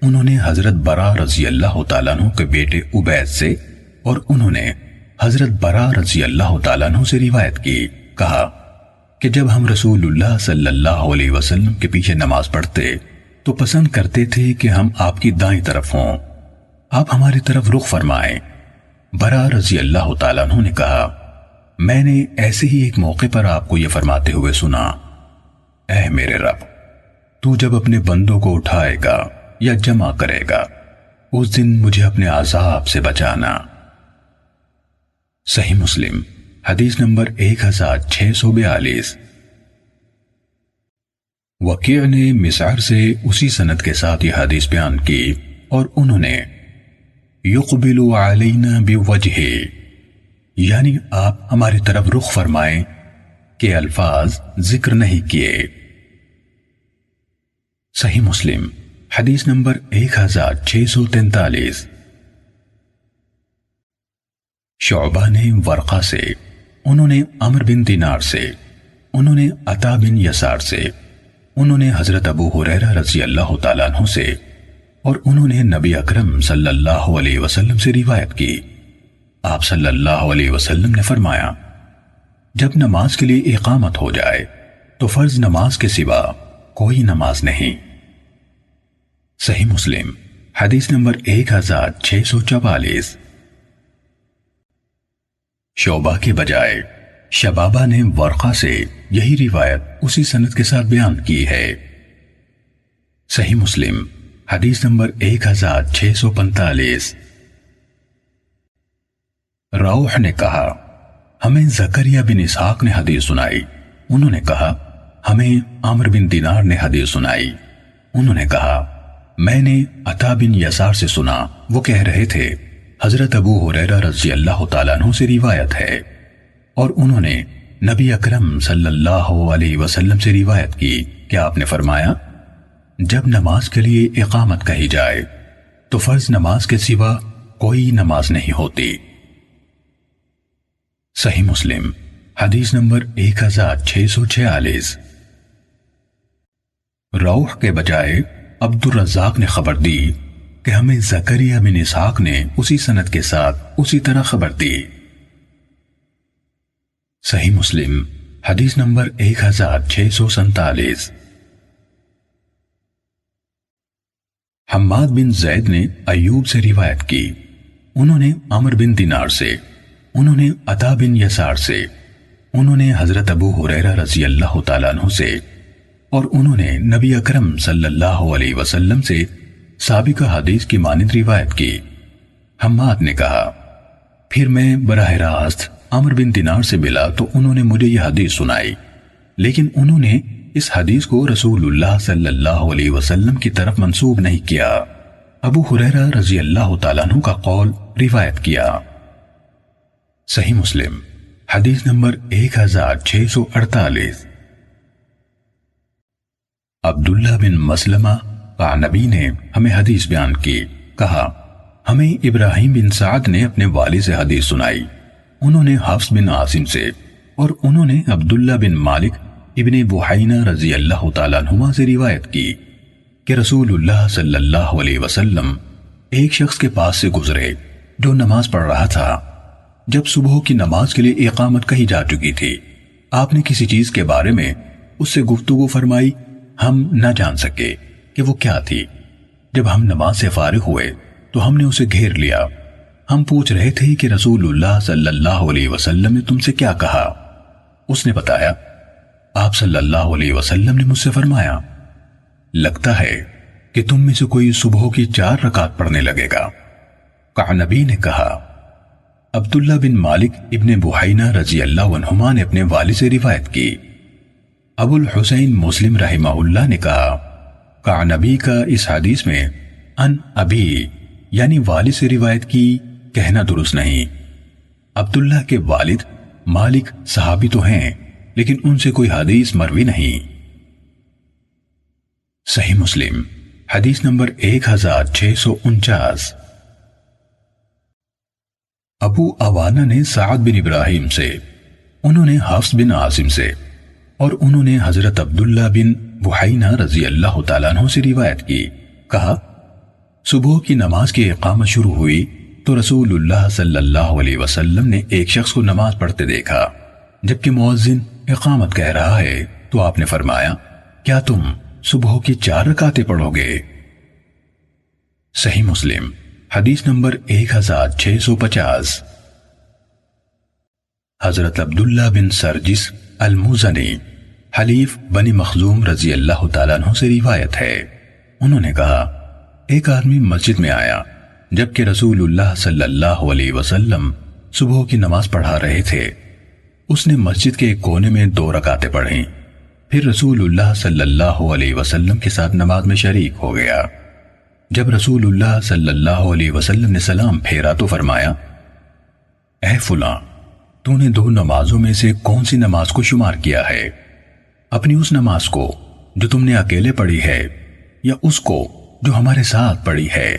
انہوں نے حضرت برا رضی اللہ تعالیٰ عنہ کے بیٹے عبید سے، اور انہوں نے حضرت برا رضی اللہ تعالیٰ عنہ سے روایت کی، کہا کہ جب ہم رسول اللہ صلی اللہ علیہ وسلم کے پیچھے نماز پڑھتے تو پسند کرتے تھے کہ ہم آپ کی دائیں طرف ہوں، آپ ہماری طرف رخ فرمائیں۔ برا رضی اللہ تعالیٰ عنہ نے کہا، میں نے ایسے ہی ایک موقع پر آپ کو یہ فرماتے ہوئے سنا، اے میرے رب، تو جب اپنے بندوں کو اٹھائے گا یا جمع کرے گا اس دن مجھے اپنے عذاب سے بچانا۔ صحیح مسلم حدیث نمبر 1642۔ وکیع نے مسعر سے اسی سند کے ساتھ یہ حدیث بیان کی، اور انہوں نے یقبل علینا بوجہہ، یعنی آپ ہماری طرف رخ فرمائیں کہ الفاظ ذکر نہیں کیے۔ صحیح مسلم حدیث نمبر 1643۔ شعبہ نے ورقہ سے، انہوں نے عمر بن دینار سے، انہوں نے عطا بن یسار سے، انہوں نے حضرت ابو ہریرہ رضی اللہ تعالیٰ عنہ سے، اور انہوں نے نبی اکرم صلی اللہ علیہ وسلم سے روایت کی، آپ صلی اللہ علیہ وسلم نے فرمایا، جب نماز کے لیے اقامت ہو جائے تو فرض نماز کے سوا کوئی نماز نہیں۔ صحیح مسلم حدیث نمبر 1644۔ شعبہ کے بجائے شبابہ نے ورقہ سے یہی روایت اسی سند کے ساتھ بیان کی ہے۔ صحیح مسلم حدیث نمبر 1645۔ روح نے کہا، ہمیں زکریا بن اسحاق نے حدیث سنائی، انہوں نے کہا ہمیں عمر بن دینار نے حدیث سنائی، انہوں نے کہا میں نے عطا بن یسار سے سنا، وہ کہہ رہے تھے حضرت ابو ہریرہ رضی اللہ تعالیٰ عنہ سے روایت ہے، اور انہوں نے نبی اکرم صلی اللہ علیہ وسلم سے روایت کی کہ آپ نے فرمایا، جب نماز کے لیے اقامت کہی جائے تو فرض نماز کے سوا کوئی نماز نہیں ہوتی۔ صحیح مسلم حدیث نمبر 1646۔ روح کے بجائے عبد الرزاق نے خبر دی کہ ہمیں زکریا بن اسحاق نے اسی سند کے ساتھ اسی طرح خبر دی۔ صحیح مسلم حدیث نمبر 1647۔ حماد بن زید نے ایوب سے روایت کی، انہوں نے عمر بن دینار سے، انہوں نے عطا بن یسار سے، انہوں نے حضرت ابو ہریرہ رضی اللہ تعالیٰ عنہ سے، اور انہوں نے نبی اکرم صلی اللہ علیہ وسلم سے سابقہ حدیث کی مانند روایت کی۔ حماد نے کہا، پھر میں براہ راست عمر بن دینار سے ملا تو انہوں نے مجھے یہ حدیث سنائی، لیکن انہوں نے اس حدیث کو رسول اللہ صلی اللہ علیہ وسلم کی طرف منسوب نہیں کیا، ابو ہریرہ رضی اللہ تعالیٰ عنہ کا قول روایت کیا۔ صحیح مسلم حدیث نمبر 1648۔ عبداللہ بن مسلمہ قعنبی نے ہمیں حدیث بیان کی، کہا ہمیں ابراہیم بن سعد نے اپنے والد سے حدیث سنائی، انہوں نے حفص بن عاصم سے، اور انہوں نے عبداللہ بن مالک ابن بحینہ رضی اللہ تعالیٰ عنہما سے روایت کی کہ رسول اللہ صلی اللہ علیہ وسلم ایک شخص کے پاس سے گزرے جو نماز پڑھ رہا تھا۔ جب صبح کی نماز کے لیے اقامت کہی جا چکی تھی، آپ نے کسی چیز کے بارے میں اس سے گفتگو فرمائی، ہم نہ جان سکے کہ وہ کیا تھی۔ جب ہم نماز سے فارغ ہوئے تو ہم نے اسے گھیر لیا، ہم پوچھ رہے تھے کہ رسول اللہ صلی اللہ علیہ وسلم نے تم سے کیا کہا؟ اس نے بتایا، آپ صلی اللہ علیہ وسلم نے مجھ سے فرمایا، لگتا ہے کہ تم میں سے کوئی صبح کی 4 رکعت پڑھنے لگے گا۔ قعنبی نے کہا، عبداللہ بن مالک ابن بحینہ رضی اللہ عنہما نے اپنے والد سے روایت کی۔ ابو الحسین مسلم رحمہ اللہ نے کہا، قعنبی کا اس حدیث میں ان ابی یعنی والد سے روایت کی کہنا درست نہیں۔ عبداللہ کے والد مالک صحابی تو ہیں، لیکن ان سے کوئی حدیث مروی نہیں۔ صحیح مسلم حدیث نمبر 1649۔ ابو عوانہ نے سعد بن ابراہیم سے، انہوں نے حفص بن عاصم سے، اور انہوں نے حضرت عبداللہ بن بحینہ رضی اللہ تعالیٰ عنہ سے روایت کی، کہا صبح کی نماز کی اقامت شروع ہوئی تو رسول اللہ صلی اللہ علیہ وسلم نے ایک شخص کو نماز پڑھتے دیکھا، جبکہ مؤذن اقامت کہہ رہا ہے تو آپ نے فرمایا کیا تم صبح کی 4 رکعتیں پڑھو گے؟ صحیح مسلم حدیث نمبر 1650۔ حضرت عبداللہ بن سرجس المزنی حلیف بنی مخزوم رضی اللہ تعالیٰ عنہ سے روایت ہے، انہوں نے کہا ایک آدمی مسجد میں آیا جبکہ رسول اللہ صلی اللہ علیہ وسلم صبح کی نماز پڑھا رہے تھے۔ اس نے مسجد کے ایک کونے میں 2 رکعتیں پڑھیں، پھر رسول اللہ صلی اللہ علیہ وسلم کے ساتھ نماز میں شریک ہو گیا۔ جب رسول اللہ صلی اللہ علیہ وسلم نے سلام پھیرا تو فرمایا اے فلاں، تو نے 2 نمازوں میں سے کون سی نماز کو شمار کیا ہے؟ اپنی اس نماز کو جو تم نے اکیلے پڑھی ہے یا اس کو جو ہمارے ساتھ پڑھی ہے؟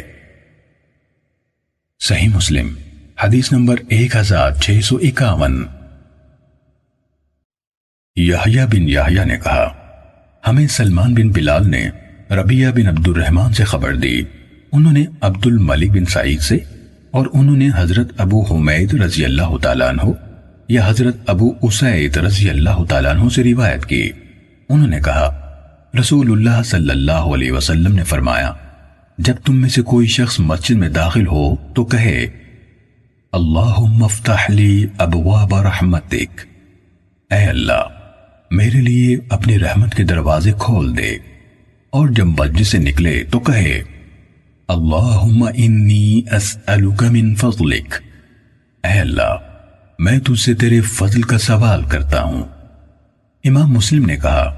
صحیح مسلم حدیث نمبر 1651۔ یحییٰ بن یحییٰ نے کہا ہمیں سلمان بن بلال نے ربیعہ بن عبد الرحمن سے خبر دی، انہوں نے عبد الملک بن سعید سے اور انہوں نے حضرت ابو حمید رضی اللہ تعالیٰ عنہ یا حضرت ابو اسید رضی اللہ تعالیٰ عنہ سے روایت کی، انہوں نے کہا رسول اللہ صلی اللہ علیہ وسلم نے فرمایا جب تم میں سے کوئی شخص مسجد میں داخل ہو تو کہے اللہم افتح لی ابواب رحمتک، اے اللہ میرے لیے اپنی رحمت کے دروازے کھول دے، اور جب مسجد سے نکلے تو کہے اللہم انی اسألک من فضلک، اے اللہ میں تجھ سے تیرے فضل کا سوال کرتا ہوں۔ امام مسلم نے کہا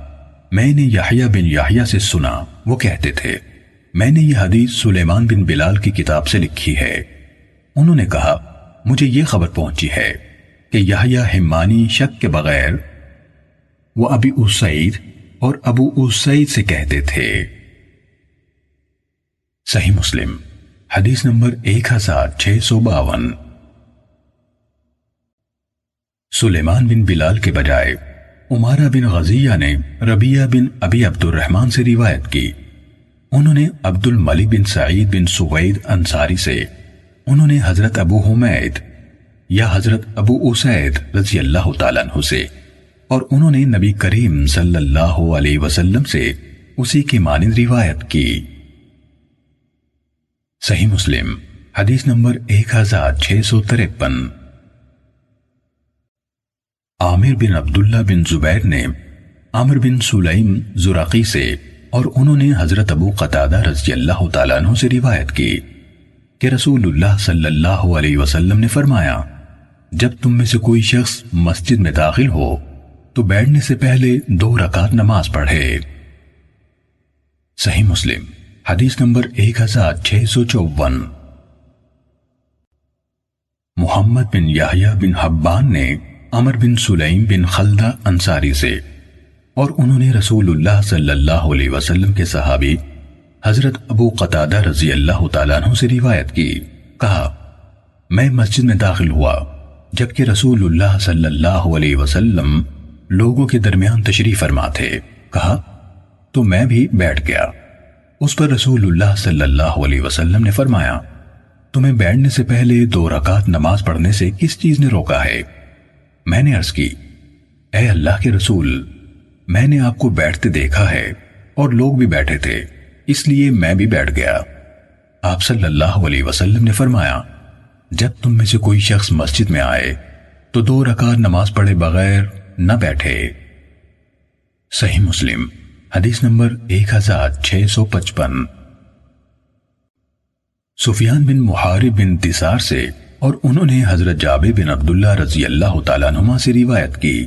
میں نے یحییٰ بن یحییٰ سے سنا، وہ کہتے تھے میں نے یہ حدیث سلیمان بن بلال کی کتاب سے لکھی ہے، انہوں نے کہا مجھے یہ خبر پہنچی ہے کہ یحییٰ حمانی شک کے بغیر وہ ابی اسید اور ابو اسید سے کہتے تھے۔ صحیح مسلم حدیث نمبر 1652۔ سلیمان بن بلال کے بجائے عمارہ بن غزیہ نے ربیعہ بن ابی عبد الرحمن سے روایت کی، انہوں نے عبد الملک بن سعید بن سوید انصاری سے، انہوں نے حضرت ابو حمید یا حضرت ابو اسید رضی اللہ تعالیٰ عنہ سے، اور انہوں نے نبی کریم صلی اللہ علیہ وسلم سے اسی کی مانند روایت کی۔ صحیح مسلم حدیث نمبر 1653۔ عامر بن عبداللہ بن زبیر نے عامر بن سلیم زرقی سے اور انہوں نے حضرت ابو قتادہ رضی اللہ تعالیٰ عنہ سے روایت کی کہ رسول اللہ صلی اللہ علیہ وسلم نے فرمایا جب تم میں سے کوئی شخص مسجد میں داخل ہو تو بیٹھنے سے پہلے 2 رکعت نماز پڑھے۔ صحیح مسلم حدیث نمبر 1654۔ محمد بن یحییٰ بن حبان نے عمر بن سلیم بن خلدہ انصاری سے اور انہوں نے رسول اللہ صلی اللہ علیہ وسلم کے صحابی حضرت ابو قتادہ رضی اللہ تعالیٰ عنہ سے روایت کی، کہا میں مسجد میں داخل ہوا جبکہ رسول اللہ صلی اللہ علیہ وسلم لوگوں کے درمیان تشریف فرما تھے، کہا تو میں بھی بیٹھ گیا۔ اس پر رسول اللہ صلی اللہ علیہ وسلم نے فرمایا تمہیں بیٹھنے سے پہلے 2 رکعت نماز پڑھنے سے کس چیز نے روکا ہے؟ میں نے عرض کی اے اللہ کے رسول میں نے آپ کو بیٹھتے دیکھا ہے اور لوگ بھی بیٹھے تھے اس لیے میں بھی بیٹھ گیا۔ آپ صلی اللہ علیہ وسلم نے فرمایا جب تم میں سے کوئی شخص مسجد میں آئے تو 2 رکعت نماز پڑھے بغیر نہ بیٹھے۔ صحیح مسلم حدیث نمبر 1655۔ سفیان بن محارب بن دثار سے اور انہوں نے حضرت جابر بن عبداللہ رضی اللہ تعالیٰ عنہما سے روایت کی،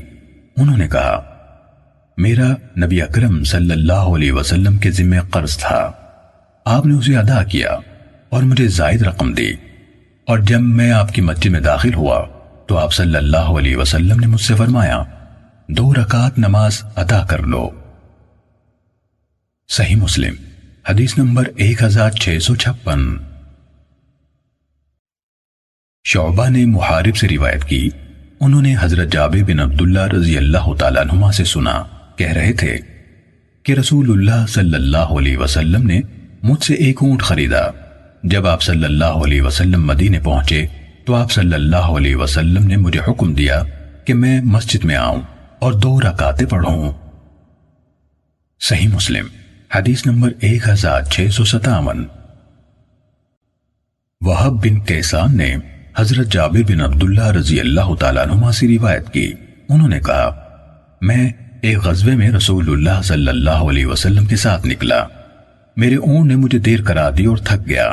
انہوں نے کہا میرا نبی اکرم صلی اللہ علیہ وسلم کے ذمہ قرض تھا، آپ نے اسے ادا کیا اور مجھے زائد رقم دی، اور جب میں آپ کی مسجد میں داخل ہوا تو آپ صلی اللہ علیہ وسلم نے مجھ سے فرمایا 2 رکعت نماز ادا کر لو۔ صحیح مسلم حدیث نمبر 1656۔ شعبہ نے محارب سے روایت کی، انہوں نے حضرت جابر بن عبداللہ رضی اللہ تعالیٰ عنہما سے سنا، کہہ رہے تھے کہ رسول اللہ صلی اللہ علیہ وسلم نے مجھ سے ایک اونٹ خریدا۔ جب آپ صلی اللہ علیہ وسلم مدینے پہنچے تو آپ صلی اللہ علیہ وسلم نے مجھے حکم دیا کہ میں مسجد میں آؤں اور 2 رکعتیں پڑھوں۔ صحیح مسلم حدیث نمبر 1657۔ وہب بن کیسان نے حضرت جابر بن عبداللہ رضی اللہ تعالیٰ عنہما سے روایت کی، انہوں نے کہا میں ایک غزوے میں رسول اللہ صلی اللہ علیہ وسلم کے ساتھ نکلا، میرے اونٹ نے مجھے دیر کرا دی اور تھک گیا۔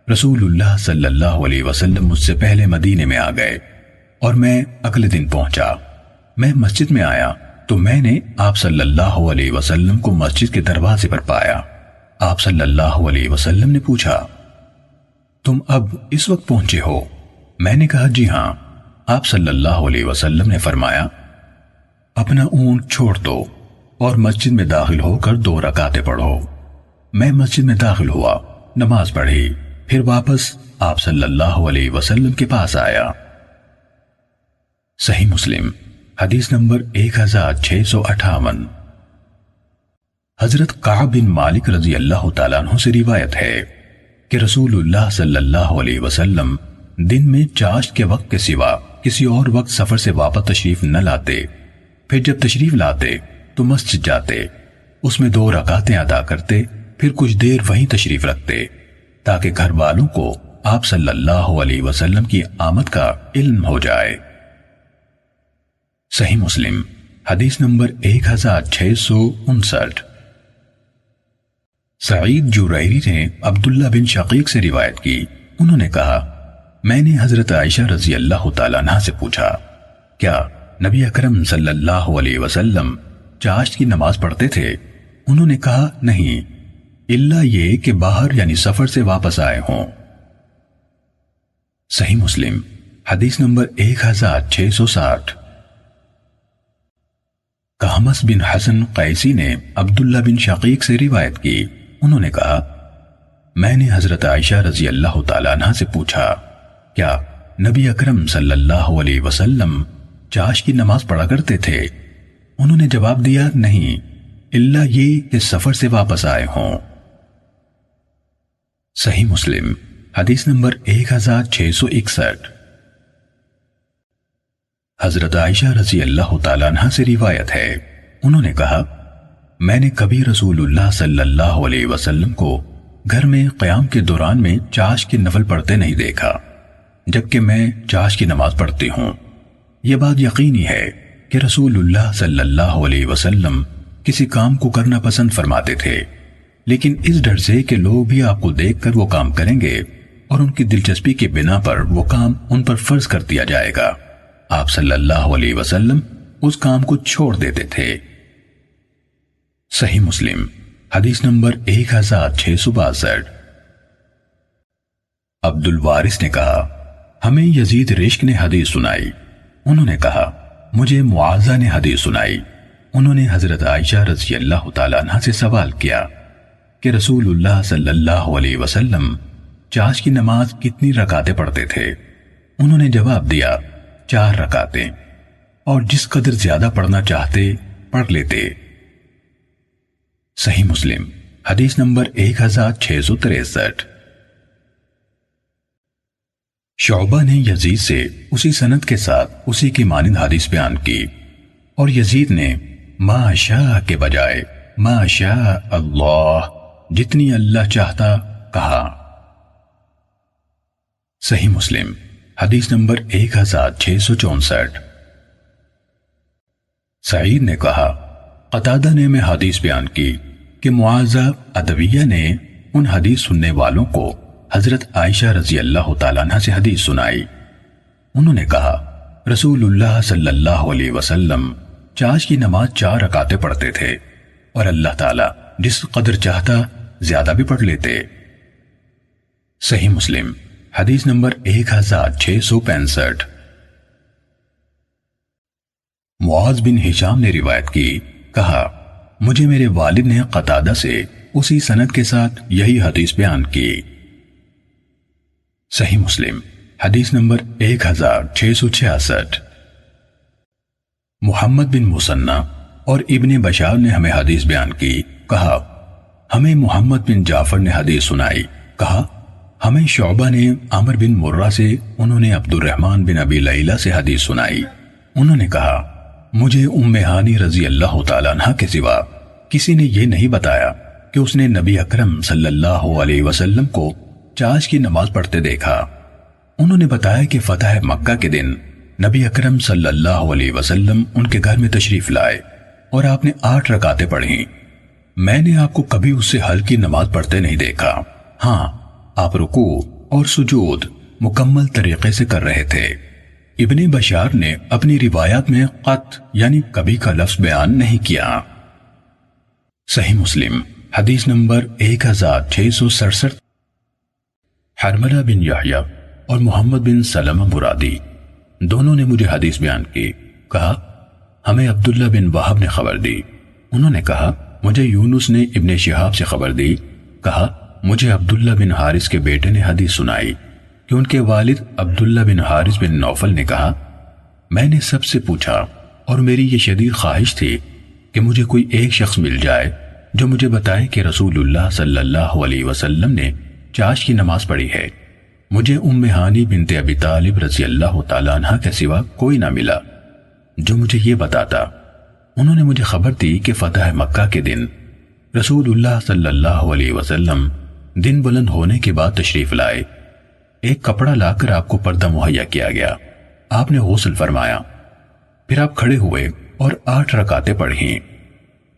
رسول اللہ صلی اللہ علیہ وسلم مجھ سے پہلے مدینے میں آ گئے اور میں اگلے دن پہنچا۔ میں مسجد میں آیا تو میں نے آپ صلی اللہ علیہ وسلم کو مسجد کے دروازے پر پایا۔ آپ صلی اللہ علیہ وسلم نے پوچھا تم اب اس وقت پہنچے ہو؟ میں نے کہا جی ہاں۔ آپ صلی اللہ علیہ وسلم نے فرمایا اپنا اونٹ چھوڑ دو اور مسجد میں داخل ہو کر 2 رکعتیں پڑھو۔ میں مسجد میں داخل ہوا، نماز پڑھی، پھر واپس آپ صلی اللہ علیہ وسلم کے پاس آیا۔ صحیح مسلم حدیث نمبر 1658۔ حضرت کعب بن مالک رضی اللہ تعالیٰ عنہ سے روایت ہے کہ رسول اللہ صلی اللہ علیہ وسلم دن میں چاشت کے وقت کے سوا کسی اور وقت سفر سے واپس تشریف نہ لاتے، پھر جب تشریف لاتے تو مسجد جاتے، اس میں 2 رکعتیں ادا کرتے، پھر کچھ دیر وہیں تشریف رکھتے تاکہ گھر والوں کو آپ صلی اللہ علیہ وسلم کی آمد کا علم ہو جائے۔ صحیح مسلم حدیث نمبر 1659۔ سعید جوریری نے عبداللہ بن شقیق سے روایت کی، انہوں نے کہا میں نے حضرت عائشہ رضی اللہ تعالیٰ عنہ سے پوچھا کیا نبی اکرم صلی اللہ علیہ وسلم چاشت کی نماز پڑھتے تھے؟ انہوں نے کہا نہیں، الا یہ کہ باہر یعنی سفر سے واپس آئے ہوں۔ صحیح مسلم حدیث نمبر 1660۔ قہمس بن حسن قیسی نے عبداللہ بن شقیق سے روایت کی، انہوں نے کہا میں نے حضرت عائشہ رضی اللہ تعالیٰ عنہ سے پوچھا کیا نبی اکرم صلی اللہ علیہ وسلم چاشت کی نماز پڑھا کرتے تھے؟ انہوں نے جواب دیا نہیں، الا یہ کہ سفر سے واپس آئے ہوں۔ صحیح مسلم حدیث نمبر 1661۔ حضرت عائشہ رضی اللہ تعالیٰ عنہ سے روایت ہے، انہوں نے کہا میں نے کبھی رسول اللہ صلی اللہ علیہ وسلم کو گھر میں قیام کے دوران میں چاشت کی نفل پڑھتے نہیں دیکھا، جبکہ میں چاشت کی نماز پڑھتی ہوں۔ یہ بات یقینی ہے کہ رسول اللہ صلی اللہ علیہ وسلم کسی کام کو کرنا پسند فرماتے تھے، لیکن اس ڈر سے کہ لوگ بھی آپ کو دیکھ کر وہ کام کریں گے اور ان کی دلچسپی کی بنا پر وہ کام ان پر فرض کر دیا جائے گا، آپ صلی اللہ علیہ وسلم اس کام کو چھوڑ دیتے تھے۔ صحیح مسلم حدیث نمبر 1662۔ عبد الوارث نے کہا ہمیں یزید رشک نے حدیث سنائی، انہوں نے کہا مجھے معاذہ نے حدیث سنائی، انہوں نے حضرت عائشہ رضی اللہ تعالیٰ عنہ سے سوال کیا کہ رسول اللہ صلی اللہ علیہ وسلم چاشت کی نماز کتنی رکعتیں پڑھتے تھے؟ انہوں نے جواب دیا 4 رکعتیں، اور جس قدر زیادہ پڑھنا چاہتے پڑھ لیتے۔ صحیح مسلم حدیث نمبر 1663۔ شعبہ نے یزید سے اسی سند کے ساتھ اسی کی مانند حدیث بیان کی، اور یزید نے ما شاء کے بجائے ما شاء اللہ، جتنی اللہ چاہتا کہا۔ صحیح مسلم حدیث نمبر 1664۔ سعید نے کہا قتادہ نے میں حدیث بیان کی کہ معاذہ ادویہ نے ان حدیث سننے والوں کو حضرت عائشہ رضی اللہ تعالیٰ عنہ سے حدیث سنائی۔ انہوں نے کہا رسول اللہ صلی اللہ علیہ وسلم چاشت کی نماز 4 رکعتیں پڑھتے تھے، اور اللہ تعالیٰ جس قدر چاہتا زیادہ بھی پڑھ لیتے۔ صحیح مسلم حدیث نمبر 1665۔ معاذ بن ہشام نے روایت کی، کہا مجھے میرے والد نے قتادہ سے اسی سند کے ساتھ یہی حدیث بیان کی۔ صحیح مسلم حدیث نمبر 1666۔ محمد بن مسنہ اور ابن بشار نے ہمیں حدیث بیان کی، کہا ہمیں محمد بن جعفر نے حدیث سنائی، کہا ہمیں شعبہ نے عمر بن مرہ سے، انہوں نے عبد الرحمن بن ابی لیلہ سے حدیث سنائی، انہوں نے کہا مجھے ام ہانی رضی اللہ تعالیٰ عنہ کے سوا کسی نے یہ نہیں بتایا کہ اس نے نبی اکرم صلی اللہ علیہ وسلم کو چاش کی نماز پڑھتے دیکھا۔ انہوں نے بتایا کہ فتح مکہ کے دن نبی اکرم صلی اللہ علیہ وسلم ان کے گھر میں تشریف لائے اور آپ نے 8 رکعتیں پڑھیں۔ میں نے آپ کو کبھی اس سے ہلکی نماز پڑھتے نہیں دیکھا، ہاں آپ رکوع اور سجود مکمل طریقے سے کر رہے تھے۔ ابن بشار نے اپنی روایات میں قط یعنی کبھی کا لفظ بیان نہیں کیا۔ صحیح مسلم حدیث نمبر 1667۔ حرملہ بن یحییٰ اور محمد بن سلمہ مرادی دونوں نے مجھے حدیث بیان کی، کہا ہمیں عبداللہ بن وہب نے خبر دی، انہوں نے کہا مجھے یونس نے ابن شہاب سے خبر دی، کہا مجھے عبداللہ بن حارث کے بیٹے نے حدیث سنائی کہ ان کے والد عبداللہ بن حارث بن نوفل نے کہا میں نے سب سے پوچھا اور میری یہ شدید خواہش تھی کہ مجھے کوئی ایک شخص مل جائے جو مجھے بتائے کہ رسول اللہ صلی اللہ علیہ وسلم نے چاش کی نماز پڑھی ہے۔ مجھے ام ہانی بنت ابی طالب رضی اللہ تعالیٰ عنہ کے سوا کوئی نہ ملا جو مجھے یہ بتاتا۔ انہوں نے مجھے خبر دی کہ فتح مکہ کے دن رسول اللہ صلی اللہ علیہ وسلم دن بلند ہونے کے بعد تشریف لائے، ایک کپڑا لا کر آپ کو پردہ مہیا کیا گیا، آپ نے غسل فرمایا، پھر آپ کھڑے ہوئے اور 8 رکعتیں پڑھیں۔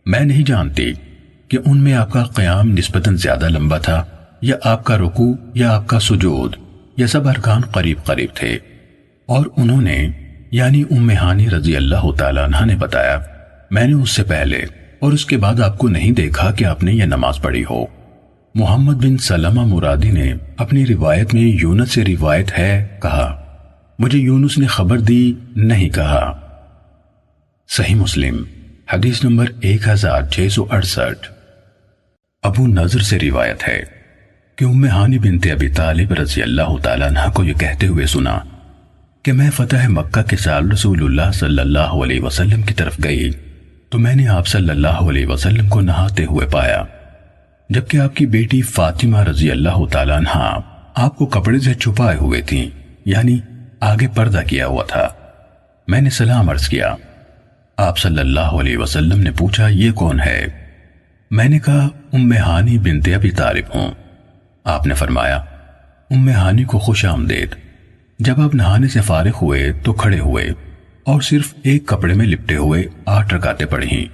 میں نہیں جانتی کہ ان میں آپ کا قیام نسبتاً زیادہ لمبا تھا یا آپ کا رکوع یا آپ کا سجود یا سب ارکان قریب قریب تھے، اور انہوں نے یعنی ام ہانی رضی اللہ تعالیٰ عنہ نے بتایا میں نے اس سے پہلے اور اس کے بعد آپ کو نہیں دیکھا کہ آپ نے یہ نماز پڑھی ہو۔ محمد بن سلمہ مرادی نے اپنی روایت میں یونس سے روایت ہے کہا مجھے یونس نے خبر دی نہیں کہا۔ صحیح مسلم حدیث نمبر 1668۔ ابو نضر سے روایت ہے کہ ام ہانی بنت ابی طالب رضی اللہ تعالیٰ عنہ کو یہ کہتے ہوئے سنا کہ میں فتح مکہ کے سال رسول اللہ صلی اللہ علیہ وسلم کی طرف گئی تو میں نے آپ صلی اللہ علیہ وسلم کو نہاتے ہوئے پایا، جبکہ آپ کی بیٹی فاطمہ رضی اللہ تعالیٰ عنہ آپ کو کپڑے سے چھپائے ہوئے تھیں، یعنی آگے پردہ کیا ہوا تھا۔ میں نے سلام عرض کیا، آپ صلی اللہ علیہ وسلم نے پوچھا یہ کون ہے؟ میں نے کہا ام ہانی بنت ابی طالب ہوں۔ آپ نے فرمایا ام ہانی کو خوش آمدید۔ جب آپ نہانے سے فارغ ہوئے تو کھڑے ہوئے اور صرف ایک کپڑے میں لپٹے ہوئے 8 رکعتیں پڑھیں۔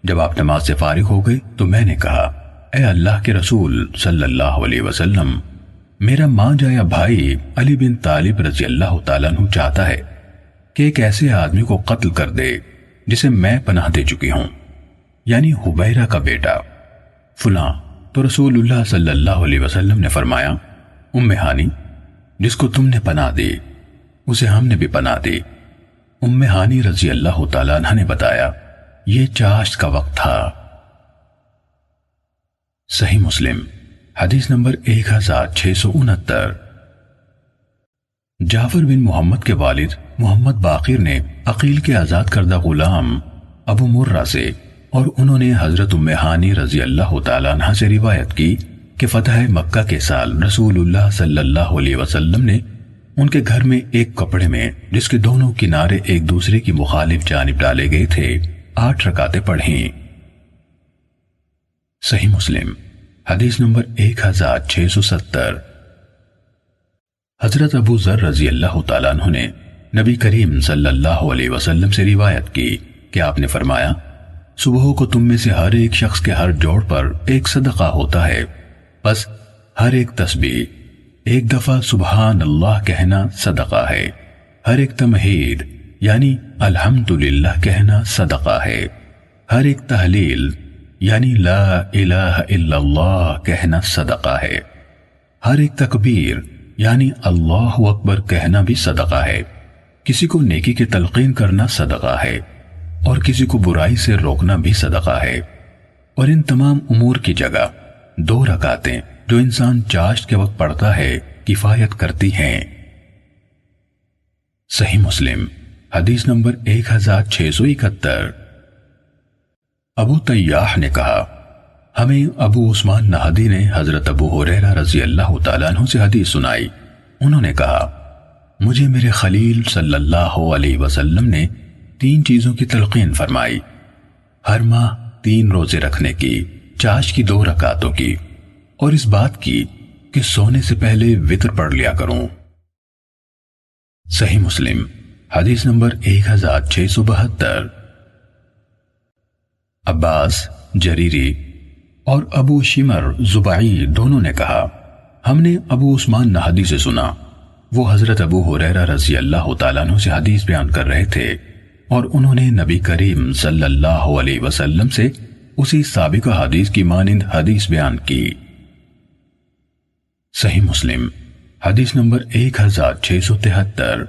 جب آپ نماز سے فارغ ہو گئے تو میں نے کہا اے اللہ کے رسول صلی اللہ علیہ وسلم، میرا ماں جایا بھائی علی بن طالب رضی اللہ تعالیٰ عنہ چاہتا ہے کہ ایک ایسے آدمی کو قتل کر دے جسے میں پناہ دے چکی ہوں، یعنی حبیرہ کا بیٹا فلاں۔ تو رسول اللہ صلی اللہ علیہ وسلم نے فرمایا ام ہانی جس کو تم نے پناہ دی اسے ہم نے بھی پناہ دی۔ ام ہانی رضی اللہ تعالیٰ عنہ نے بتایا یہ چاشت کا وقت تھا۔ صحیح مسلم حدیث نمبر 1669۔ جعفر بن محمد کے والد محمد باقر نے عقیل کے آزاد کردہ غلام ابو مرہ سے اور انہوں نے حضرت ام ہانی رضی اللہ تعالیٰ عنہ سے روایت کی کہ فتح مکہ کے سال رسول اللہ صلی اللہ علیہ وسلم نے ان کے گھر میں ایک کپڑے میں جس کے دونوں کنارے ایک دوسرے کی مخالف جانب ڈالے گئے تھے 8 رکعتیں پڑھیں۔ صحیح مسلم حدیث نمبر 1670۔ حضرت ابو ذر رضی اللہ تعالیٰ عنہ نے نبی کریم صلی اللہ علیہ وسلم سے روایت کی کہ آپ نے فرمایا صبح کو تم میں سے ہر ایک شخص کے ہر جوڑ پر ایک صدقہ ہوتا ہے، بس ہر ایک تسبیح ایک دفعہ سبحان اللہ کہنا صدقہ ہے، ہر ایک تمہید یعنی الحمدللہ کہنا صدقہ ہے، ہر ایک تحلیل یعنی لا الہ الا اللہ کہنا صدقہ ہے، ہر ایک تکبیر یعنی اللہ اکبر کہنا بھی صدقہ ہے، کسی کو نیکی کی تلقین کرنا صدقہ ہے اور کسی کو برائی سے روکنا بھی صدقہ ہے، اور ان تمام امور کی جگہ 2 رکعتیں جو انسان چاشت کے وقت پڑھتا ہے کفایت کرتی ہیں۔ صحیح مسلم حدیث نمبر 1671۔ ابو تیاح نے کہا ہمیں ابو عثمان نہدی نے حضرت ابو ہریرہ رضی اللہ تعالیٰ عنہ سے حدیث سنائی۔ انہوں نے کہا مجھے میرے خلیل صلی اللہ علیہ وسلم نے 3 چیزوں کی تلقین فرمائی، ہر ماہ 3 روزے رکھنے کی، چاش کی 2 رکعتوں کی، اور اس بات کی کہ سونے سے پہلے وتر پڑھ لیا کروں۔ صحیح مسلم حدیث نمبر 1672۔ عباس جریری اور ابو شمر زبعی دونوں نے کہا ہم نے ابو عثمان نہدی سے سنا، وہ حضرت ابو ہریرہ رضی اللہ تعالیٰ عنہ سے حدیث بیان کر رہے تھے اور انہوں نے نبی کریم صلی اللہ علیہ وسلم سے اسی سابقہ حدیث کی مانند حدیث بیان کی۔ صحیح مسلم حدیث نمبر 1673۔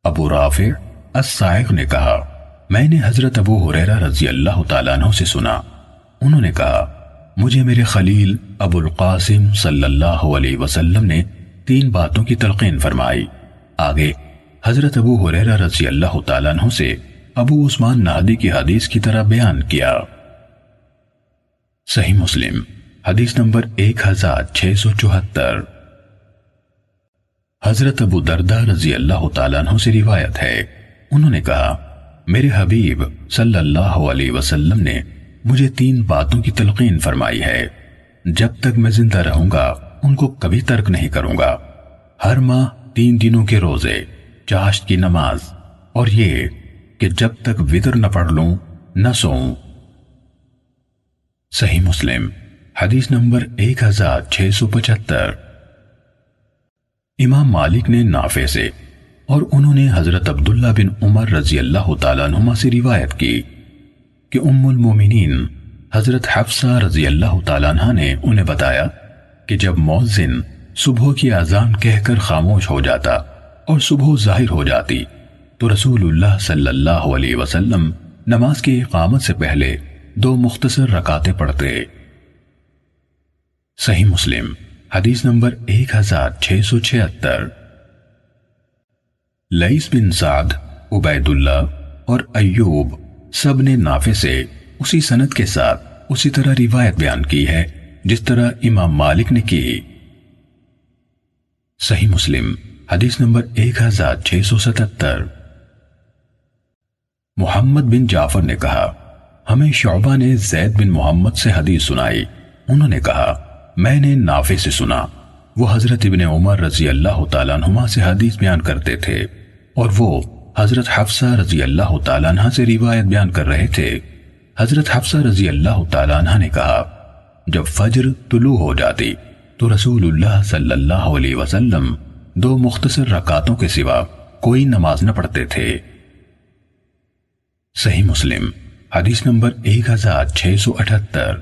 ابو رافع الصاعق نے کہا میں نے حضرت ابو ہریرہ رضی اللہ تعالیٰ عنہ سے سنا، انہوں نے کہا مجھے میرے خلیل ابو القاسم صلی اللہ علیہ وسلم نے 3 باتوں کی تلقین فرمائی۔ آگے حضرت ابو ہریرہ رضی اللہ تعالیٰ عنہ سے ابو عثمان نہدی کی حدیث کی طرح بیان کیا۔ صحیح مسلم حدیث نمبر 1674۔ حضرت ابو دردہ رضی اللہ تعالیٰ عنہ سے روایت ہے، انہوں نے کہا میرے حبیب صلی اللہ علیہ وسلم نے مجھے 3 باتوں کی تلقین فرمائی ہے، جب تک میں زندہ رہوں گا ان کو کبھی ترک نہیں کروں گا، ہر ماہ 3 دنوں کے روزے، چاشت کی نماز، اور یہ کہ جب تک وتر نہ پڑھ لوں نہ سوؤں۔ صحیح مسلم حدیث نمبر 1675۔ امام مالک نے نافع سے اور انہوں نے حضرت عبداللہ بن عمر رضی اللہ تعالیٰ عنہما سے روایت کی کہ ام المومنین حضرت حفصہ رضی اللہ تعالیٰ عنہ نے انہیں بتایا کہ جب مؤذن صبح کی اذان کہہ کر خاموش ہو جاتا اور صبح ظاہر ہو جاتی تو رسول اللہ صلی اللہ علیہ وسلم نماز کی اقامت سے پہلے 2 مختصر رکعتیں پڑھتے۔ صحیح مسلم حدیث نمبر 1676۔ لیث بن سعد، عبید اللہ اور ایوب سب نے نافع سے اسی سند کے ساتھ اسی طرح روایت بیان کی ہے جس طرح امام مالک نے کی۔ صحیح مسلم حدیث نمبر 1677۔ محمد بن جعفر نے کہا ہمیں شعبہ نے زید بن محمد سے حدیث سنائی، انہوں نے کہا میں نے نافع سے سنا، وہ حضرت ابن عمر رضی اللہ تعالیٰ عنہما سے حدیث بیان کرتے تھے اور وہ حضرت حفصہ رضی اللہ تعالیٰ عنہ سے روایت بیان کر رہے تھے۔ حضرت حفصہ رضی اللہ تعالیٰ عنہ نے کہا جب فجر طلوع ہو جاتی تو رسول اللہ صلی اللہ علیہ وسلم 2 مختصر رکعتوں کے سوا کوئی نماز نہ پڑھتے تھے۔ صحیح مسلم حدیث نمبر 1678۔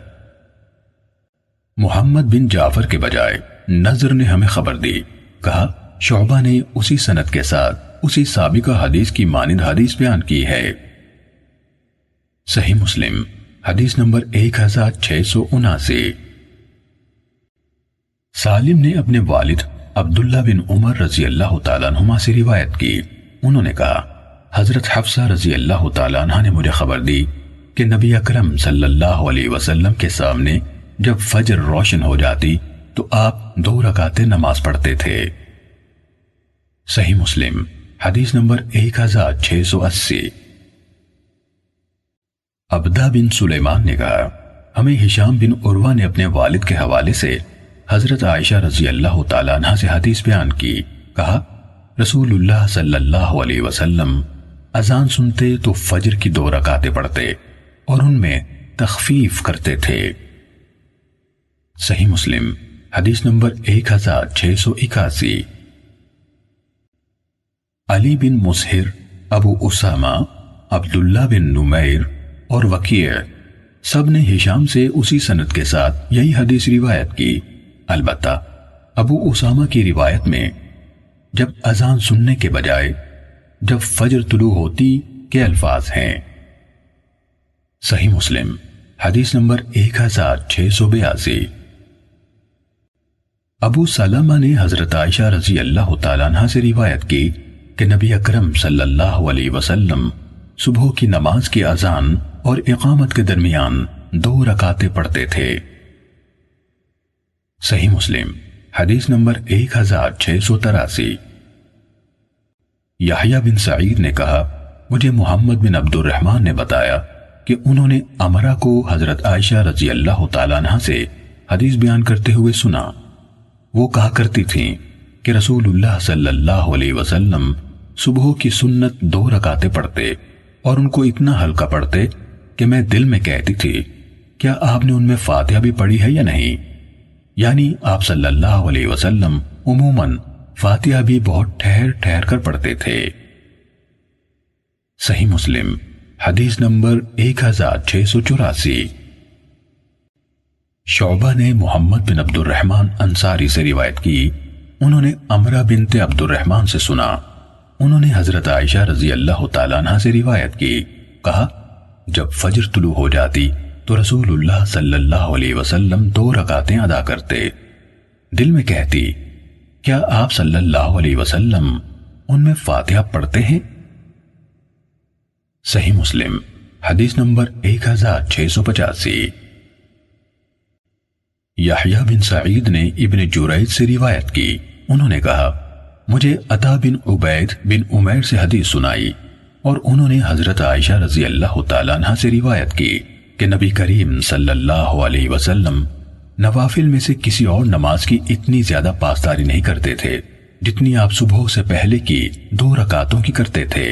محمد بن جعفر کے بجائے نضر نے ہمیں خبر دی، کہا شعبہ نے اسی سند کے ساتھ اسی سابقہ حدیث کی مانند حدیث بیان کی ہے۔ صحیح مسلم حدیث نمبر 1679۔ سالم نے اپنے والد عبداللہ بن عمر رضی اللہ تعالیٰ عنہما سے روایت کی، انہوں نے کہا حضرت حفصہ رضی اللہ تعالیٰ عنہ نے مجھے خبر دی کہ نبی اکرم صلی اللہ علیہ وسلم کے سامنے جب فجر روشن ہو جاتی تو آپ 2 رکعتیں نماز پڑھتے تھے۔ صحیح مسلم حدیث نمبر 1680۔ عبدہ بن سلیمان نے کہا ہمیں ہشام بن عروہ نے اپنے والد کے حوالے سے حضرت عائشہ رضی اللہ تعالیٰ عنہ سے حدیث بیان کی، کہا رسول اللہ صلی اللہ علیہ وسلم اذان سنتے تو فجر کی 2 رکعتیں پڑھتے اور ان میں تخفیف کرتے تھے۔ صحیح مسلم حدیث نمبر 1681۔ علی بن مسہر، ابو اسامہ، عبداللہ بن نمیر اور وکیع سب نے ہشام سے اسی سند کے ساتھ یہی حدیث روایت کی، البتہ ابو اسامہ کی روایت میں جب اذان سننے کے بجائے جب فجر طلوع ہوتی کے الفاظ ہیں۔ صحیح مسلم حدیث نمبر 1682۔ ابو سلمہ نے حضرت عائشہ رضی اللہ تعالیٰ عنہ سے روایت کی کہ نبی اکرم صلی اللہ علیہ وسلم صبح کی نماز کی اذان اور اقامت کے درمیان 2 رکعتیں پڑھتے تھے۔ صحیح مسلم حدیث نمبر 1683۔ یحییٰ بن سعید نے کہا مجھے محمد بن عبد الرحمن نے بتایا کہ انہوں نے امرہ کو حضرت عائشہ رضی اللہ تعالیٰ عنہ سے حدیث بیان کرتے ہوئے سنا۔ وہ کہا کرتی تھیں کہ رسول اللہ صلی اللہ علیہ وسلم صبح کی سنت 2 رکعتیں پڑھتے اور ان کو اتنا ہلکا پڑھتے کہ میں دل میں کہتی تھی کیا آپ نے ان میں فاتحہ بھی پڑھی ہے یا نہیں؟ یعنی آپ صلی اللہ علیہ وسلم عموماً فاتحہ بھی بہت ٹھہر ٹھہر کر پڑھتے تھے۔ صحیح مسلم حدیث نمبر 1684۔ شعبہ نے محمد بن عبد الرحمن انصاری سے روایت کی، انہوں نے امرہ بنت عبد الرحمن سے سنا، انہوں نے حضرت عائشہ رضی اللہ تعالیٰ عنہ سے روایت کی، کہا جب فجر طلوع ہو جاتی تو رسول اللہ صلی اللہ علیہ وسلم 2 رکعتیں ادا کرتے، دل میں کہتی کیا آپ صلی اللہ علیہ وسلم ان میں فاتحہ پڑھتے ہیں؟ صحیح مسلم حدیث نمبر 1685۔ یحییٰ بن سعید نے ابن جریج سے روایت کی، انہوں نے کہا مجھے عطا بن عبید بن عمیر سے حدیث سنائی اور انہوں نے حضرت عائشہ رضی اللہ تعالیٰ عنہ سے روایت کی کہ نبی کریم صلی اللہ علیہ وسلم نوافل میں سے کسی اور نماز کی اتنی زیادہ پاسداری نہیں کرتے تھے جتنی آپ صبح سے پہلے کی 2 رکعتوں کی کرتے تھے۔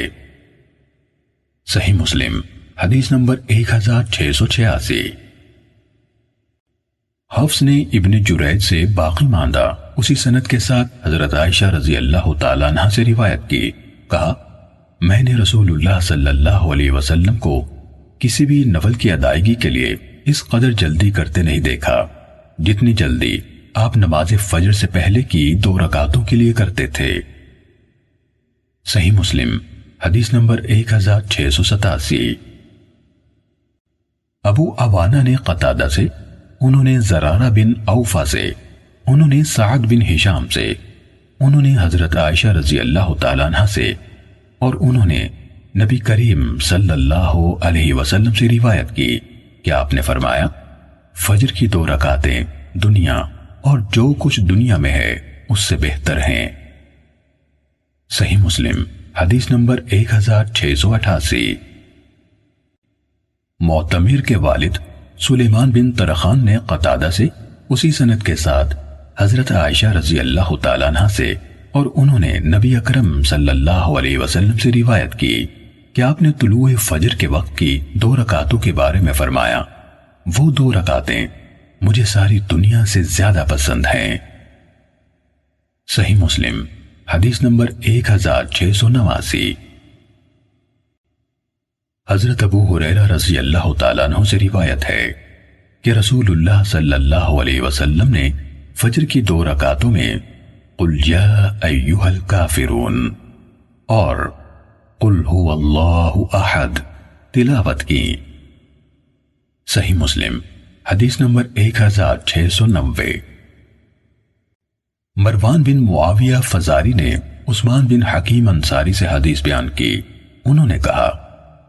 صحیح مسلم حدیث نمبر 1686۔ حفص نے ابن جریج سے باقی ماندہ اسی سند کے ساتھ حضرت عائشہ رضی اللہ تعالیٰ عنہ سے روایت کی، کہا میں نے رسول اللہ صلی اللہ علیہ وسلم کو کسی بھی نفل کی ادائیگی کے لیے اس قدر جلدی کرتے نہیں دیکھا جتنی جلدی آپ نماز فجر سے پہلے کی 2 رکعتوں کے لیے کرتے تھے۔ صحیح مسلم حدیث نمبر 1687۔ ابو عوانہ نے قتادہ سے، انہوں نے زرارہ بن اوفا سے، انہوں نے سعد بن ہشام سے، انہوں نے حضرت عائشہ رضی اللہ تعالیٰ عنہ سے اور انہوں نے نبی کریم صلی اللہ علیہ وسلم سے روایت کی کہ آپ نے فرمایا فجر کی 2 رکعتیں دنیا اور جو کچھ دنیا میں ہے اس سے بہتر ہیں۔ صحیح مسلم حدیث نمبر 1688۔ معتمر کے والد سلیمان بن طرخان نے قتادہ سے اسی سند کے ساتھ حضرت عائشہ رضی اللہ تعالیٰ عنہ سے اور انہوں نے نبی اکرم صلی اللہ علیہ وسلم سے روایت کی کہ آپ نے طلوع فجر کے وقت کی 2 رکعتوں کے بارے میں فرمایا وہ 2 رکعتیں مجھے ساری دنیا سے زیادہ پسند ہیں۔ صحیح مسلم حدیث نمبر 1689۔ حضرت ابو ہریرہ رضی اللہ تعالیٰ عنہ سے روایت ہے کہ رسول اللہ صلی اللہ علیہ وسلم نے فجر کی 2 رکعتوں میں قل یا ایھا الکافرون اور قل هو اللہ احد تلاوت کی۔ صحیح مسلم حدیث نمبر 1690۔ مروان بن معاویہ فزاری نے عثمان بن حکیم انصاری سے حدیث بیان کی، انہوں نے کہا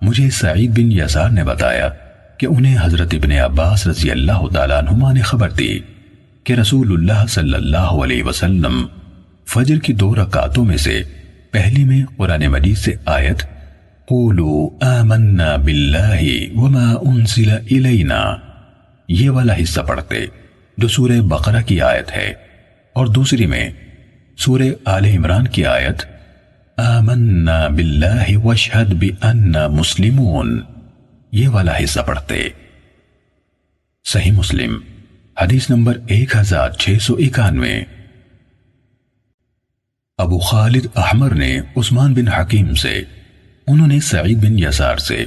مجھے سعید بن یسار نے بتایا کہ انہیں حضرت ابن عباس رضی اللہ تعالیٰ عنہما نے خبر دی کہ رسول اللہ صلی اللہ علیہ وسلم فجر کی 2 رکعتوں میں سے پہلی میں قرآن مجید سے آیت قولوا آمنا باللہ وما انزل الینا یہ والا حصہ پڑھتے جو سورہ بقرہ کی آیت ہے، اور دوسری میں سورہ آل عمران کی آیت آمنا باللہ واشہد بأننا مسلمون یہ والا حصہ پڑھتے۔ صحیح مسلم حدیث نمبر 1691۔ ابو خالد احمر نے عثمان بن حکیم سے، انہوں نے سعید بن یسار سے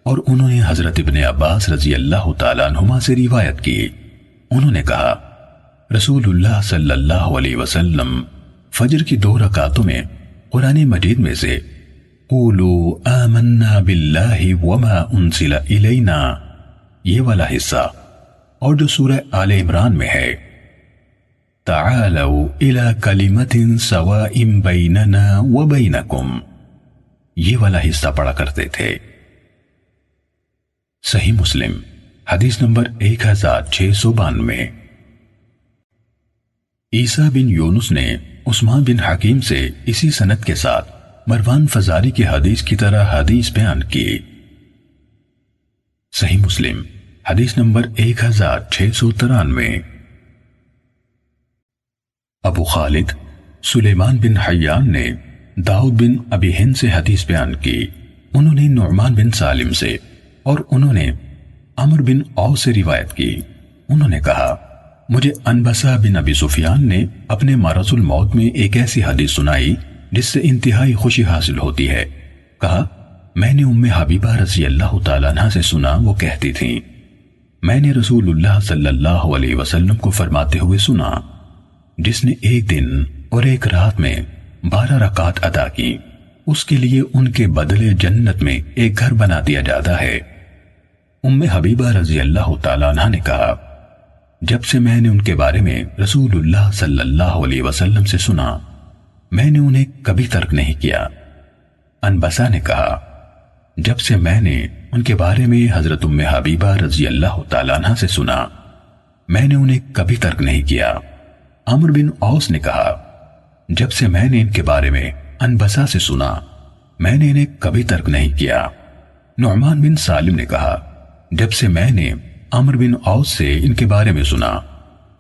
اور انہوں نے حضرت ابن عباس رضی اللہ تعالیٰ عنہما سے روایت کی، انہوں نے کہا رسول اللہ صلی اللہ علیہ وسلم فجر کی 2 رکعتوں میں قرآن مجید میں سے قولوا آمنا باللہ وما انزل الینا یہ والا حصہ اور جو سورہ آل عمران میں ہے تعالوا الى کلمۃ سواء بیننا وبینکم یہ والا حصہ پڑھا کرتے تھے۔ صحیح مسلم حدیث نمبر 1692۔ عیسیٰ بن یونس نے عثمان بن حکیم سے اسی سند کے ساتھ مروان فزاری کی حدیث کی طرح حدیث بیان کی۔ صحیح مسلم حدیث نمبر 1693۔ ابو خالد سلیمان بن حیان نے داؤد بن ابی ہند سے حدیث بیان کی، انہوں نے نعمان بن سالم سے اور انہوں نے عمر بن اوس سے روایت کی۔ انہوں نے کہا مجھے انبسہ بن ابی سفیان نے اپنے مرض الموت میں ایک ایسی حدیث سنائی جس سے انتہائی خوشی حاصل ہوتی ہے۔ کہا میں نے ام حبیبہ رضی اللہ تعالیٰ عنہ سے سنا، وہ کہتی تھیں میں نے رسول اللہ صلی اللہ علیہ وسلم کو فرماتے ہوئے سنا جس نے ایک دن اور ایک رات میں 12 رکعت ادا کی اس کے لیے ان کے بدلے جنت میں ایک گھر بنا دیا جاتا ہے۔ ام حبیبہ رضی اللہ تعالیٰ عنہ نے کہا جب سے میں نے ان کے بارے میں رسول اللہ صلی اللہ علیہ وسلم سے سنا میں نے انہیں کبھی ترک نہیں کیا۔ انبسہ نے کہا جب سے میں نے ان کے بارے میں حضرت ام حبیبہ رضی اللہ تعالیٰ عنہ سے سنا میں نے انہیں کبھی ترک نہیں کیا۔ عمر بن اوس نے کہا جب سے میں نے ان کے بارے میں انبسہ سے سنا میں نے انہیں کبھی ترک نہیں کیا۔ نعمان بن سالم نے کہا جب سے میں نے عمر بن اوس سے ان کے بارے میں سنا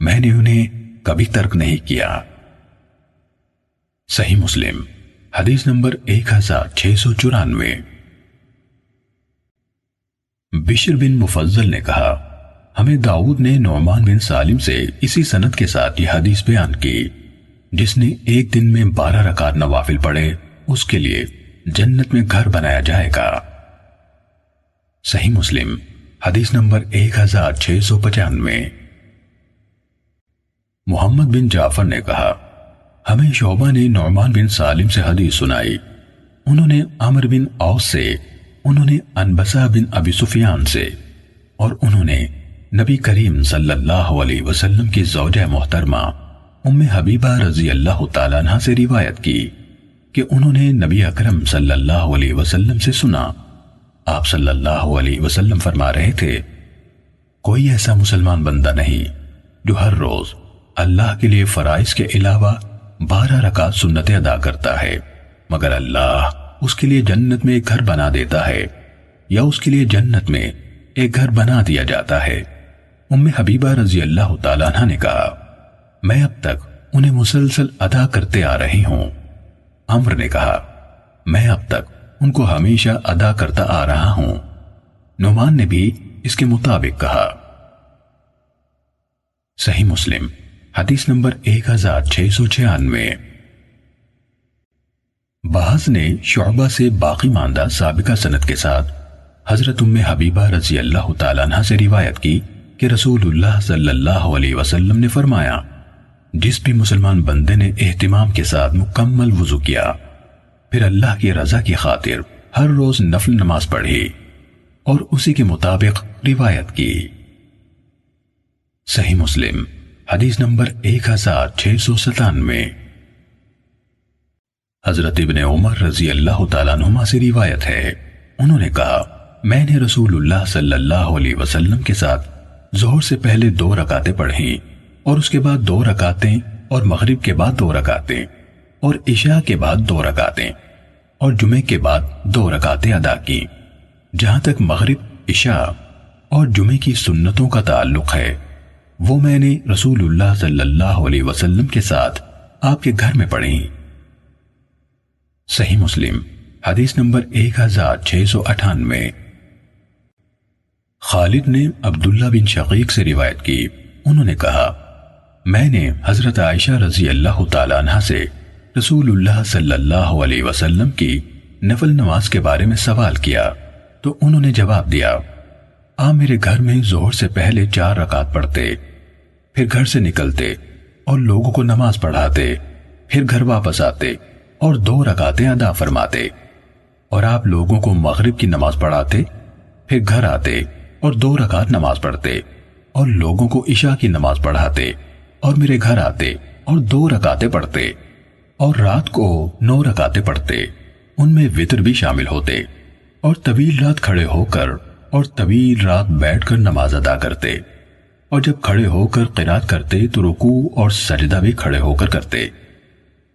میں نے انہیں کبھی ترک نہیں کیا۔ صحیح مسلم حدیث نمبر 1694۔ بشر بن مفضل نے کہا ہمیں داؤد نے نعمان بن سالم سے اسی سند کے ساتھ یہ حدیث بیان کی جس نے ایک دن میں 12 رکعت نوافل پڑھے اس کے لیے جنت میں گھر بنایا جائے گا۔ صحیح مسلم حدیث نمبر 1695۔ محمد بن جعفر نے کہا ہمیں شعبہ نے نعمان بن سالم سے حدیث سنائی، انہوں نے عمر بن اوس سے، انہوں نے انبسہ بن ابی سفیان سے اور انہوں نے نبی کریم صلی اللہ علیہ وسلم کی زوجہ محترمہ ام حبیبہ رضی اللہ تعالیٰ عنہ سے روایت کی کہ انہوں نے نبی اکرم صلی اللہ علیہ وسلم سے سنا آپ صلی اللہ علیہ وسلم فرما رہے تھے کوئی ایسا مسلمان بندہ نہیں جو ہر روز اللہ کے لیے فرائض کے علاوہ 12 رکعت سنتیں ادا کرتا ہے مگر اللہ اس کے لیے جنت میں ایک گھر بنا دیتا ہے یا اس کے لیے جنت میں ایک گھر بنا دیا جاتا ہے۔ ام حبیبہ رضی اللہ تعالیٰ عنہ نے کہا میں اب تک انہیں مسلسل ادا کرتے آ رہی ہوں۔ عمر نے کہا میں اب تک ان کو ہمیشہ ادا کرتا آ رہا ہوں۔ نعمان نے بھی اس کے مطابق کہا۔ صحیح مسلم حدیث نمبر 1696۔ بحث نے شعبہ سے باقی ماندہ سابقہ سند کے ساتھ حضرت ام حبیبہ رضی اللہ تعالیٰ عنہ سے روایت کی کہ رسول اللہ صلی اللہ علیہ وسلم نے فرمایا جس بھی مسلمان بندے نے اہتمام کے ساتھ مکمل وضو کیا پھر اللہ کی رضا کی خاطر ہر روز نفل نماز پڑھی اور اسی کے مطابق روایت کی۔ صحیح مسلم حدیث نمبر 1697۔ حضرت ابن عمر رضی اللہ تعالیٰ عنہما سے روایت ہے انہوں نے کہا میں نے رسول اللہ صلی اللہ علیہ وسلم کے ساتھ ظہر سے پہلے 2 رکعتیں پڑھیں اور اس کے بعد 2 رکعتیں اور مغرب کے بعد 2 رکعتیں اور عشاء کے بعد 2 رکعتیں اور جمعے کے بعد 2 رکعتیں ادا کی۔ جہاں تک مغرب، عشاء اور جمعے کی سنتوں کا تعلق ہے وہ میں نے رسول اللہ صلی اللہ علیہ وسلم کے ساتھ آپ کے گھر میں پڑھیں۔ صحیح مسلم حدیث نمبر 1698۔ خالد نے عبداللہ بن شقیق سے روایت کی انہوں نے کہا میں نے حضرت عائشہ رضی اللہ تعالیٰ عنہ سے رسول اللہ صلی اللہ علیہ وسلم کی نفل نماز کے بارے میں سوال کیا تو انہوں نے جواب دیا آپ میرے گھر میں ظہر سے پہلے 4 رکعت پڑھتے پھر گھر سے نکلتے اور لوگوں کو نماز پڑھاتے پھر گھر واپس آتے اور 2 رکعتیں ادا فرماتے اور آپ لوگوں کو مغرب کی نماز پڑھاتے پھر گھر آتے اور 2 رکعت نماز پڑھتے اور لوگوں کو عشاء کی نماز پڑھاتے اور میرے گھر آتے اور 2 رکعتیں پڑھتے اور رات کو 9 رکعتیں پڑھتے۔ ان میں وتر بھی شامل ہوتے اور طویل رات کھڑے ہو کر اور طویل رات بیٹھ کر نماز ادا کرتے، اور جب کھڑے ہو کر قرات کرتے تو رکوع اور سجدہ بھی کھڑے ہو کر کرتے،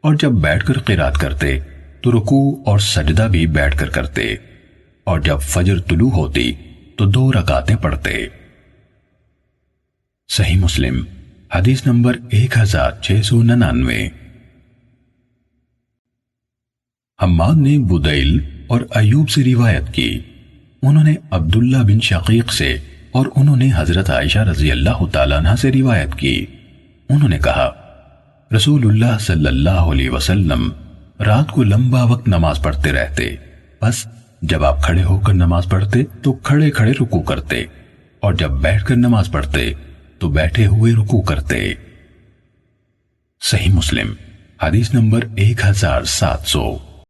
اور جب بیٹھ کر قرات کرتے تو رکوع اور سجدہ بھی بیٹھ کر کرتے، اور جب فجر طلوع ہوتی تو 2 رکعتیں پڑھتے۔ صحیح مسلم حدیث نمبر 1699۔ حماد نے بدیل اور ایوب سے روایت کی، انہوں نے عبداللہ بن شقیق سے اور انہوں نے حضرت عائشہ رضی اللہ تعالیٰ عنہ سے روایت کی، انہوں نے کہا رسول اللہ صلی اللہ علیہ وسلم رات کو لمبا وقت نماز پڑھتے رہتے، بس جب آپ کھڑے ہو کر نماز پڑھتے تو کھڑے کھڑے رکوع کرتے، اور جب بیٹھ کر نماز پڑھتے تو بیٹھے ہوئے رکوع کرتے۔ صحیح مسلم حدیث نمبر 1700۔